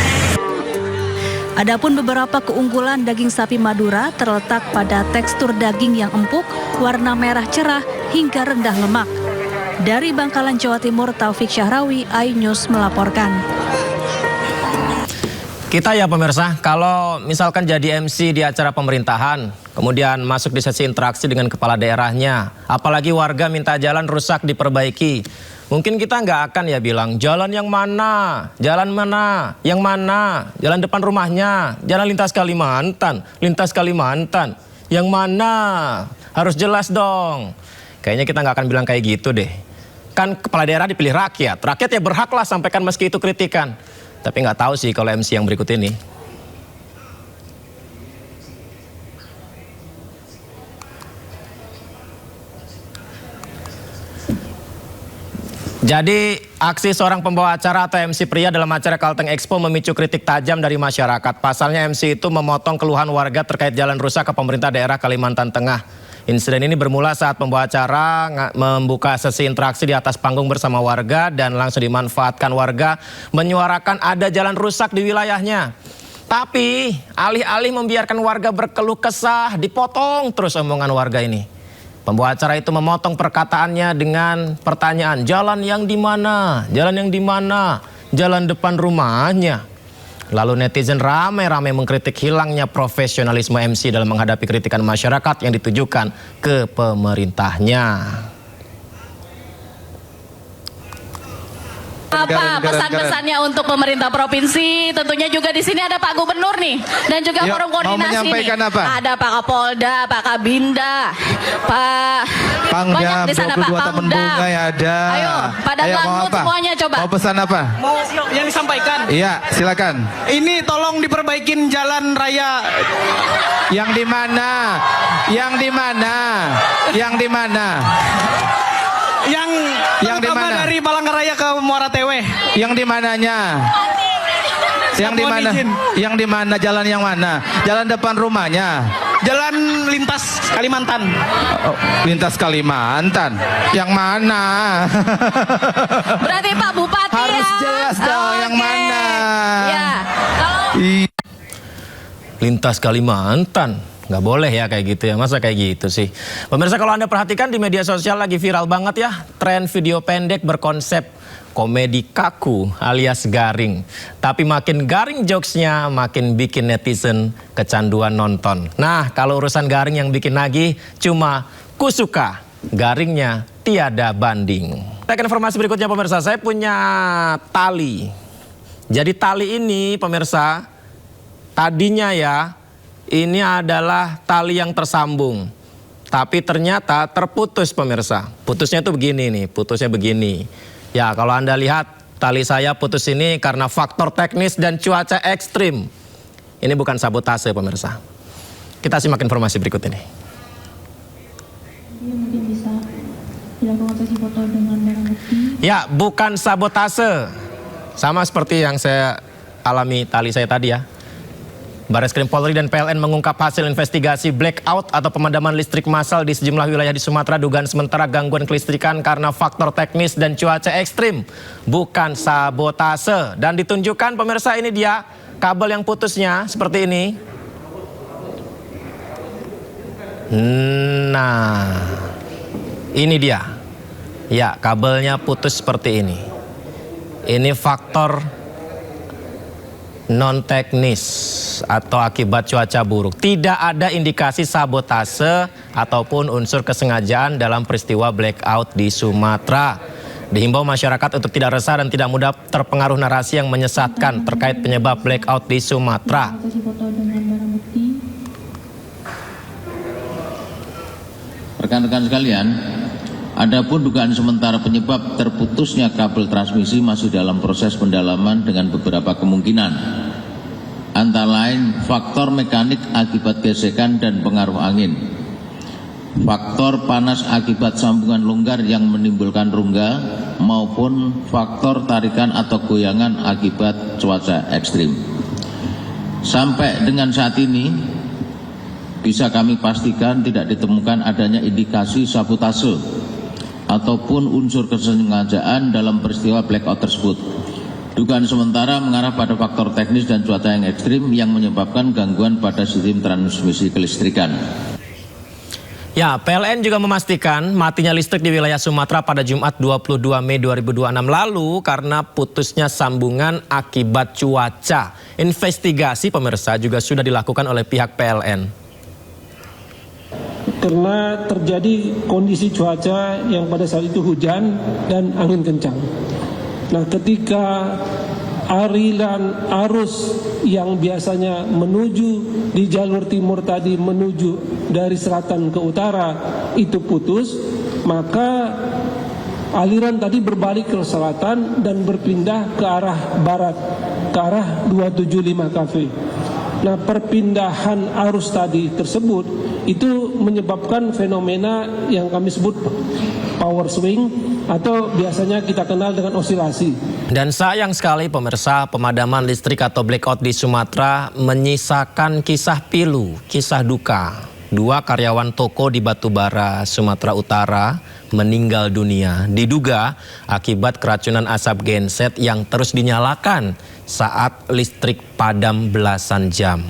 Adapun beberapa keunggulan daging sapi Madura terletak pada tekstur daging yang empuk, warna merah cerah hingga rendah lemak. Dari Bangkalan, Jawa Timur, Taufik Syahrawi, iNews melaporkan. Kita ya pemirsa, kalau misalkan jadi MC di acara pemerintahan, kemudian masuk di sesi interaksi dengan kepala daerahnya, apalagi warga minta jalan rusak diperbaiki. Mungkin kita nggak akan ya bilang, jalan yang mana, yang mana, jalan depan rumahnya, jalan lintas Kalimantan, yang mana, harus jelas dong. Kayaknya kita nggak akan bilang kayak gitu deh. Kan kepala daerah dipilih rakyat ya berhaklah sampaikan meski itu kritikan. Tapi nggak tahu sih kalau MC yang berikut ini. Jadi aksi seorang pembawa acara atau MC pria dalam acara Kalteng Expo memicu kritik tajam dari masyarakat. Pasalnya MC itu memotong keluhan warga terkait jalan rusak ke pemerintah daerah Kalimantan Tengah. Insiden ini bermula saat pembawa acara membuka sesi interaksi di atas panggung bersama warga dan langsung dimanfaatkan warga menyuarakan ada jalan rusak di wilayahnya. Tapi alih-alih membiarkan warga berkeluh kesah, dipotong terus omongan warga ini. Pembawa acara itu memotong perkataannya dengan pertanyaan, jalan yang di mana? Jalan yang di mana? Jalan depan rumahnya. Lalu netizen ramai-ramai mengkritik hilangnya profesionalisme MC dalam menghadapi kritikan masyarakat yang ditujukan ke pemerintahnya. Apa pesan-pesannya untuk pemerintah provinsi? Tentunya juga di sini ada Pak Gubernur nih dan juga forum koordinasi nih. Ada Pak Kapolda, Pak Kabinda, Pak Pangdam, di sana, 22 Pak Taman Bunga ya ada. Ayo, pada langgut semuanya coba. Mau pesan apa? Mau yang disampaikan. Iya, silakan. Ini tolong diperbaikin jalan raya. Yang di mana? Yang di mana? Yang di mana? Yang di mana? Dari Palangkaraya ke Muara Tewe. Yang di mananya? Yang di mana? Yang di mana? Jalan yang mana? Jalan depan rumahnya. Jalan lintas Kalimantan. Oh, lintas Kalimantan. Yang mana? Berarti Pak Bupati harus jelas dong yang mana. Ya. Kalau lintas Kalimantan. Nggak boleh ya kayak gitu ya, masa kayak gitu sih. Pemirsa, kalau Anda perhatikan di media sosial lagi viral banget ya tren video pendek berkonsep komedi kaku alias garing. Tapi makin garing jokesnya makin bikin netizen kecanduan nonton. Nah, kalau urusan garing yang bikin nagih cuma kusuka, garingnya tiada banding. Kita ke informasi berikutnya pemirsa, saya punya tali. Jadi tali ini pemirsa, tadinya ya ini adalah tali yang tersambung, tapi ternyata terputus pemirsa. Putusnya itu begini nih, putusnya begini. Ya kalau Anda lihat tali saya putus ini karena faktor teknis dan cuaca ekstrim. Ini bukan sabotase pemirsa. Kita simak informasi berikut ini. Mungkin bisa dilakukan sesi foto dengan barang bukti. Ya bukan sabotase. Sama seperti yang saya alami tali saya tadi ya. Barreskrim Polri dan PLN mengungkap hasil investigasi blackout atau pemadaman listrik massal di sejumlah wilayah di Sumatera. Dugaan sementara gangguan kelistrikan karena faktor teknis dan cuaca ekstrim, bukan sabotase. Dan ditunjukkan pemirsa, ini dia kabel yang putusnya seperti ini. Nah, ini dia. Ya, kabelnya putus seperti ini. Ini faktor non teknis atau akibat cuaca buruk. Tidak ada indikasi sabotase ataupun unsur kesengajaan dalam peristiwa blackout di Sumatera. Dihimbau masyarakat untuk tidak resah dan tidak mudah terpengaruh narasi yang menyesatkan terkait penyebab blackout di Sumatera. Rekan-rekan sekalian, adapun dugaan sementara penyebab terputusnya kabel transmisi masih dalam proses pendalaman dengan beberapa kemungkinan. Antara lain faktor mekanik akibat gesekan dan pengaruh angin, faktor panas akibat sambungan longgar yang menimbulkan rongga, maupun faktor tarikan atau goyangan akibat cuaca ekstrim. Sampai dengan saat ini, bisa kami pastikan tidak ditemukan adanya indikasi sabotase ataupun unsur kesengajaan dalam peristiwa blackout tersebut. Dugaan sementara mengarah pada faktor teknis dan cuaca yang ekstrim yang menyebabkan gangguan pada sistem transmisi kelistrikan. Ya, PLN juga memastikan matinya listrik di wilayah Sumatera pada Jumat 22 Mei 2026 lalu karena putusnya sambungan akibat cuaca. Investigasi pemirsa juga sudah dilakukan oleh pihak PLN. Karena terjadi kondisi cuaca yang pada saat itu hujan dan angin kencang. Nah, ketika aliran arus yang biasanya menuju di jalur timur tadi menuju dari selatan ke utara itu putus, maka aliran tadi berbalik ke selatan dan berpindah ke arah barat, ke arah 275 KV. Nah, perpindahan arus tadi tersebut itu menyebabkan fenomena yang kami sebut power swing atau biasanya kita kenal dengan osilasi. Dan sayang sekali pemirsa, pemadaman listrik atau blackout di Sumatera menyisakan kisah pilu, kisah duka. 2 karyawan toko di Batubara, Sumatera Utara meninggal dunia. Diduga akibat keracunan asap genset yang terus dinyalakan saat listrik padam belasan jam.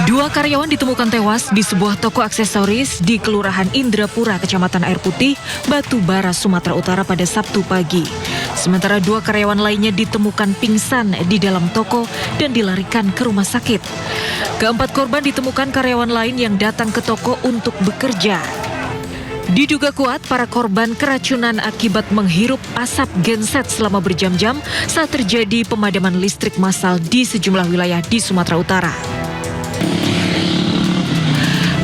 Dua karyawan ditemukan tewas di sebuah toko aksesoris di Kelurahan Indrapura, Kecamatan Air Putih, Batubara, Sumatera Utara pada Sabtu pagi. Sementara 2 karyawan lainnya ditemukan pingsan di dalam toko dan dilarikan ke rumah sakit. Keempat korban ditemukan karyawan lain yang datang ke toko untuk bekerja. Diduga kuat para korban keracunan akibat menghirup asap genset selama berjam-jam saat terjadi pemadaman listrik massal di sejumlah wilayah di Sumatera Utara.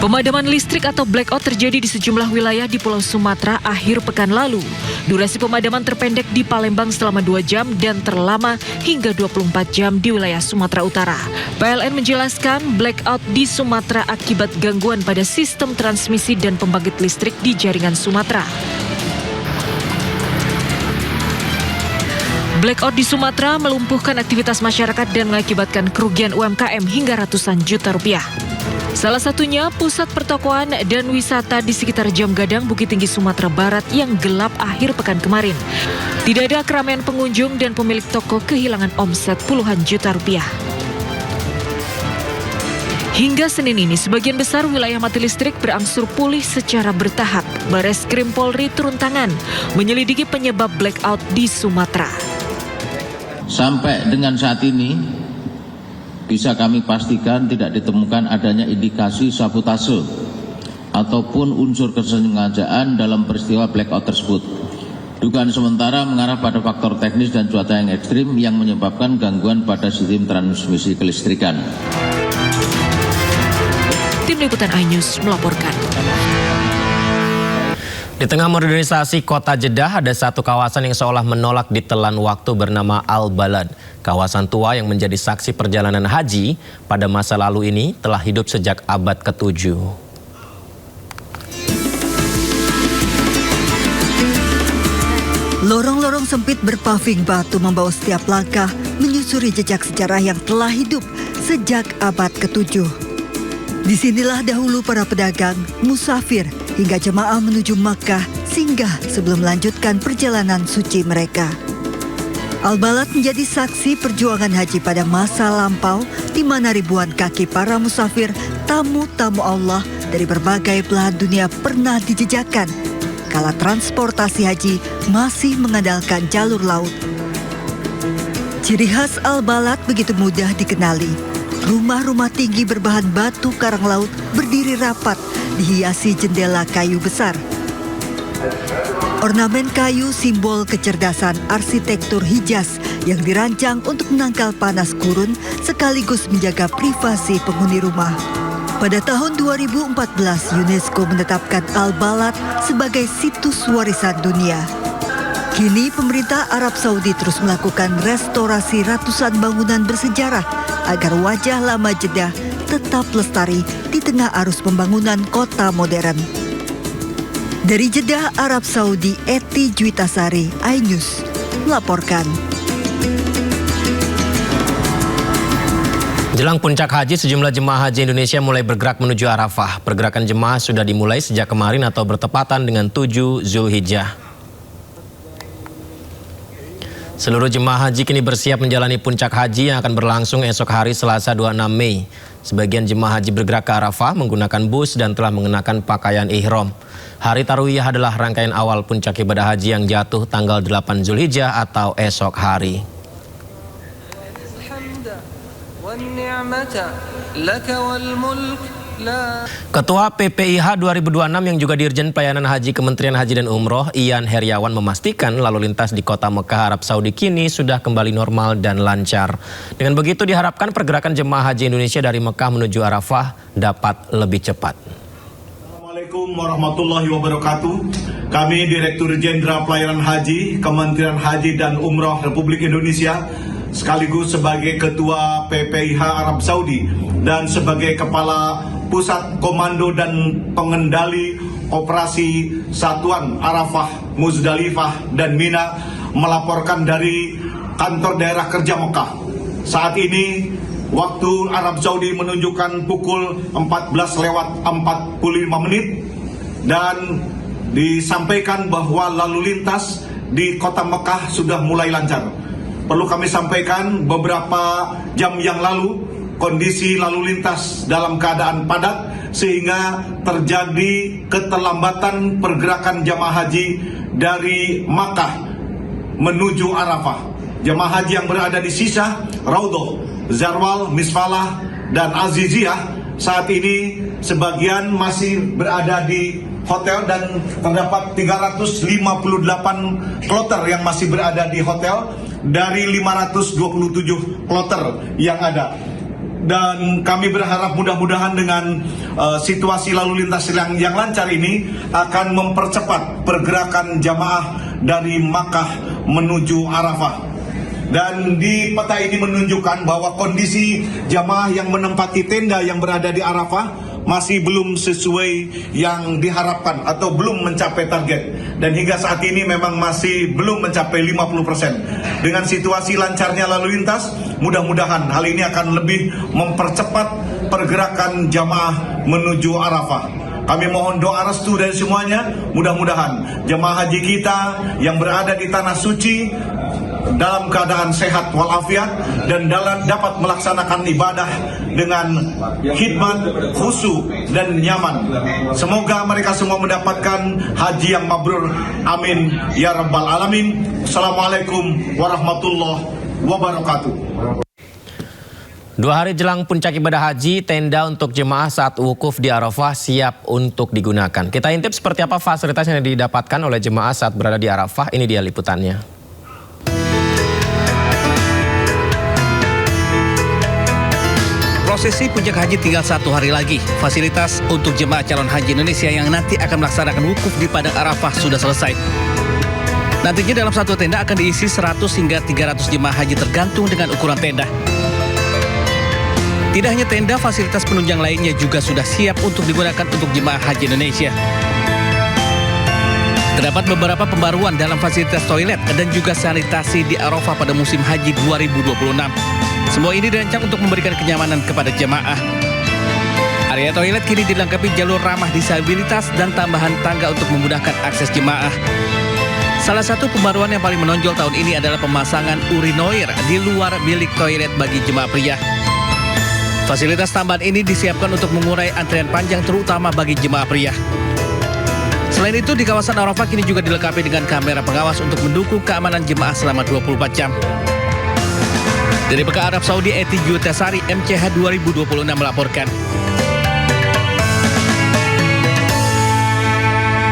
Pemadaman listrik atau blackout terjadi di sejumlah wilayah di Pulau Sumatera akhir pekan lalu. Durasi pemadaman terpendek di Palembang selama 2 jam dan terlama hingga 24 jam di wilayah Sumatera Utara. PLN menjelaskan blackout di Sumatera akibat gangguan pada sistem transmisi dan pembangkit listrik di jaringan Sumatera. Blackout di Sumatera melumpuhkan aktivitas masyarakat dan mengakibatkan kerugian UMKM hingga ratusan juta rupiah. Salah satunya pusat pertokoan dan wisata di sekitar Jam Gadang, Bukit Tinggi, Sumatera Barat yang gelap akhir pekan kemarin. Tidak ada keramaian pengunjung dan pemilik toko kehilangan omset puluhan juta rupiah. Hingga Senin ini, sebagian besar wilayah mati listrik berangsur pulih secara bertahap. Bareskrim Polri turun tangan menyelidiki penyebab blackout di Sumatera. Sampai dengan saat ini, bisa kami pastikan tidak ditemukan adanya indikasi sabotase ataupun unsur kesengajaan dalam peristiwa blackout tersebut. Dugaan sementara mengarah pada faktor teknis dan cuaca yang ekstrim yang menyebabkan gangguan pada sistem transmisi kelistrikan. Tim Liputan iNews melaporkan. Di tengah modernisasi kota Jeddah, ada satu kawasan yang seolah menolak ditelan waktu bernama Al-Balad. Kawasan tua yang menjadi saksi perjalanan haji pada masa lalu ini telah hidup sejak abad ke-7. Lorong-lorong sempit berpaving batu membawa setiap langkah menyusuri jejak sejarah yang telah hidup sejak abad ke-7. Disinilah dahulu para pedagang, musafir, hingga jemaah menuju Makkah singgah sebelum melanjutkan perjalanan suci mereka. Al-Balad menjadi saksi perjuangan haji pada masa lampau di mana ribuan kaki para musafir, tamu-tamu Allah dari berbagai belahan dunia pernah dijejakkan kala transportasi haji masih mengandalkan jalur laut. Ciri khas Al-Balad begitu mudah dikenali. Rumah-rumah tinggi berbahan batu karang laut berdiri rapat dihiasi jendela kayu besar. Ornamen kayu simbol kecerdasan arsitektur Hijaz yang dirancang untuk menangkal panas gurun sekaligus menjaga privasi penghuni rumah. Pada tahun 2014, UNESCO menetapkan Al-Balad sebagai situs warisan dunia. Kini pemerintah Arab Saudi terus melakukan restorasi ratusan bangunan bersejarah agar wajah lama Jeddah tetap lestari di tengah arus pembangunan kota modern. Dari Jeddah, Arab Saudi, Eti Juitasari, iNews melaporkan. Jelang puncak haji, sejumlah jemaah haji Indonesia mulai bergerak menuju Arafah. Pergerakan jemaah sudah dimulai sejak kemarin atau bertepatan dengan 7 Zulhijjah. Seluruh jemaah haji kini bersiap menjalani puncak haji yang akan berlangsung esok hari Selasa 26 Mei. Sebagian jemaah haji bergerak ke Arafah menggunakan bus dan telah mengenakan pakaian ihram. Hari Tarwiyah adalah rangkaian awal puncak ibadah haji yang jatuh tanggal 8 Zulhijjah atau esok hari. Ketua PPIH 2026 yang juga Dirjen Pelayanan Haji Kementerian Haji dan Umroh, Ian Heriawan, memastikan lalu lintas di kota Mekah, Arab Saudi kini sudah kembali normal dan lancar. Dengan begitu diharapkan pergerakan jemaah haji Indonesia dari Mekah menuju Arafah dapat lebih cepat. Assalamualaikum warahmatullahi wabarakatuh. Kami Direktur Jenderal Pelayanan Haji Kementerian Haji dan Umroh Republik Indonesia sekaligus sebagai Ketua PPIH Arab Saudi dan sebagai Kepala Pusat Komando dan Pengendali Operasi Satuan Arafah, Muzdalifah, dan Mina melaporkan dari kantor daerah kerja Mekah. Saat ini waktu Arab Saudi menunjukkan pukul 14:45 dan disampaikan bahwa lalu lintas di kota Mekah sudah mulai lancar. Perlu kami sampaikan beberapa jam yang lalu kondisi lalu lintas dalam keadaan padat sehingga terjadi keterlambatan pergerakan jamaah haji dari Makkah menuju Arafah. Jamaah haji yang berada di Sisah, Raudhah, Zarwal, Misfalah, dan Aziziyah saat ini sebagian masih berada di hotel dan terdapat 358 kloter yang masih berada di hotel dari 527 kloter yang ada. Dan kami berharap mudah-mudahan dengan situasi lalu lintas yang lancar ini akan mempercepat pergerakan jamaah dari Makkah menuju Arafah. Dan di peta ini menunjukkan bahwa kondisi jamaah yang menempati tenda yang berada di Arafah masih belum sesuai yang diharapkan atau belum mencapai target. Dan hingga saat ini memang masih belum mencapai 50%. Dengan situasi lancarnya lalu lintas, mudah-mudahan hal ini akan lebih mempercepat pergerakan jamaah menuju Arafah. Kami mohon doa restu dari semuanya, mudah-mudahan jamaah haji kita yang berada di tanah suci dalam keadaan sehat walafiat dan dapat melaksanakan ibadah dengan khidmat, khusyuk dan nyaman. Semoga mereka semua mendapatkan haji yang mabrur. Amin ya rabbal alamin. Assalamualaikum warahmatullahi wabarakatuh. 2 hari jelang puncak ibadah haji, tenda untuk jemaah saat wukuf di Arafah siap untuk digunakan. Kita intip seperti apa fasilitas yang didapatkan oleh jemaah saat berada di Arafah. Ini dia liputannya. Prosesi puncak haji tinggal 1 hari lagi. Fasilitas untuk jemaah calon haji Indonesia yang nanti akan melaksanakan wukuf di Padang Arafah sudah selesai. Nantinya dalam satu tenda akan diisi 100 hingga 300 jemaah haji tergantung dengan ukuran tenda. Tidak hanya tenda, fasilitas penunjang lainnya juga sudah siap untuk digunakan untuk jemaah haji Indonesia. Terdapat beberapa pembaruan dalam fasilitas toilet dan juga sanitasi di Arafah pada musim haji 2026. Semua ini dirancang untuk memberikan kenyamanan kepada jemaah. Area toilet kini dilengkapi jalur ramah disabilitas dan tambahan tangga untuk memudahkan akses jemaah. Salah satu pembaruan yang paling menonjol tahun ini adalah pemasangan urinoir di luar bilik toilet bagi jemaah pria. Fasilitas tambahan ini disiapkan untuk mengurai antrian panjang terutama bagi jemaah pria. Selain itu, di kawasan Arafah kini juga dilengkapi dengan kamera pengawas untuk mendukung keamanan jemaah selama 24 jam. Dari Mekah, Arab Saudi, Eti Juitasari, MCH 2026 melaporkan.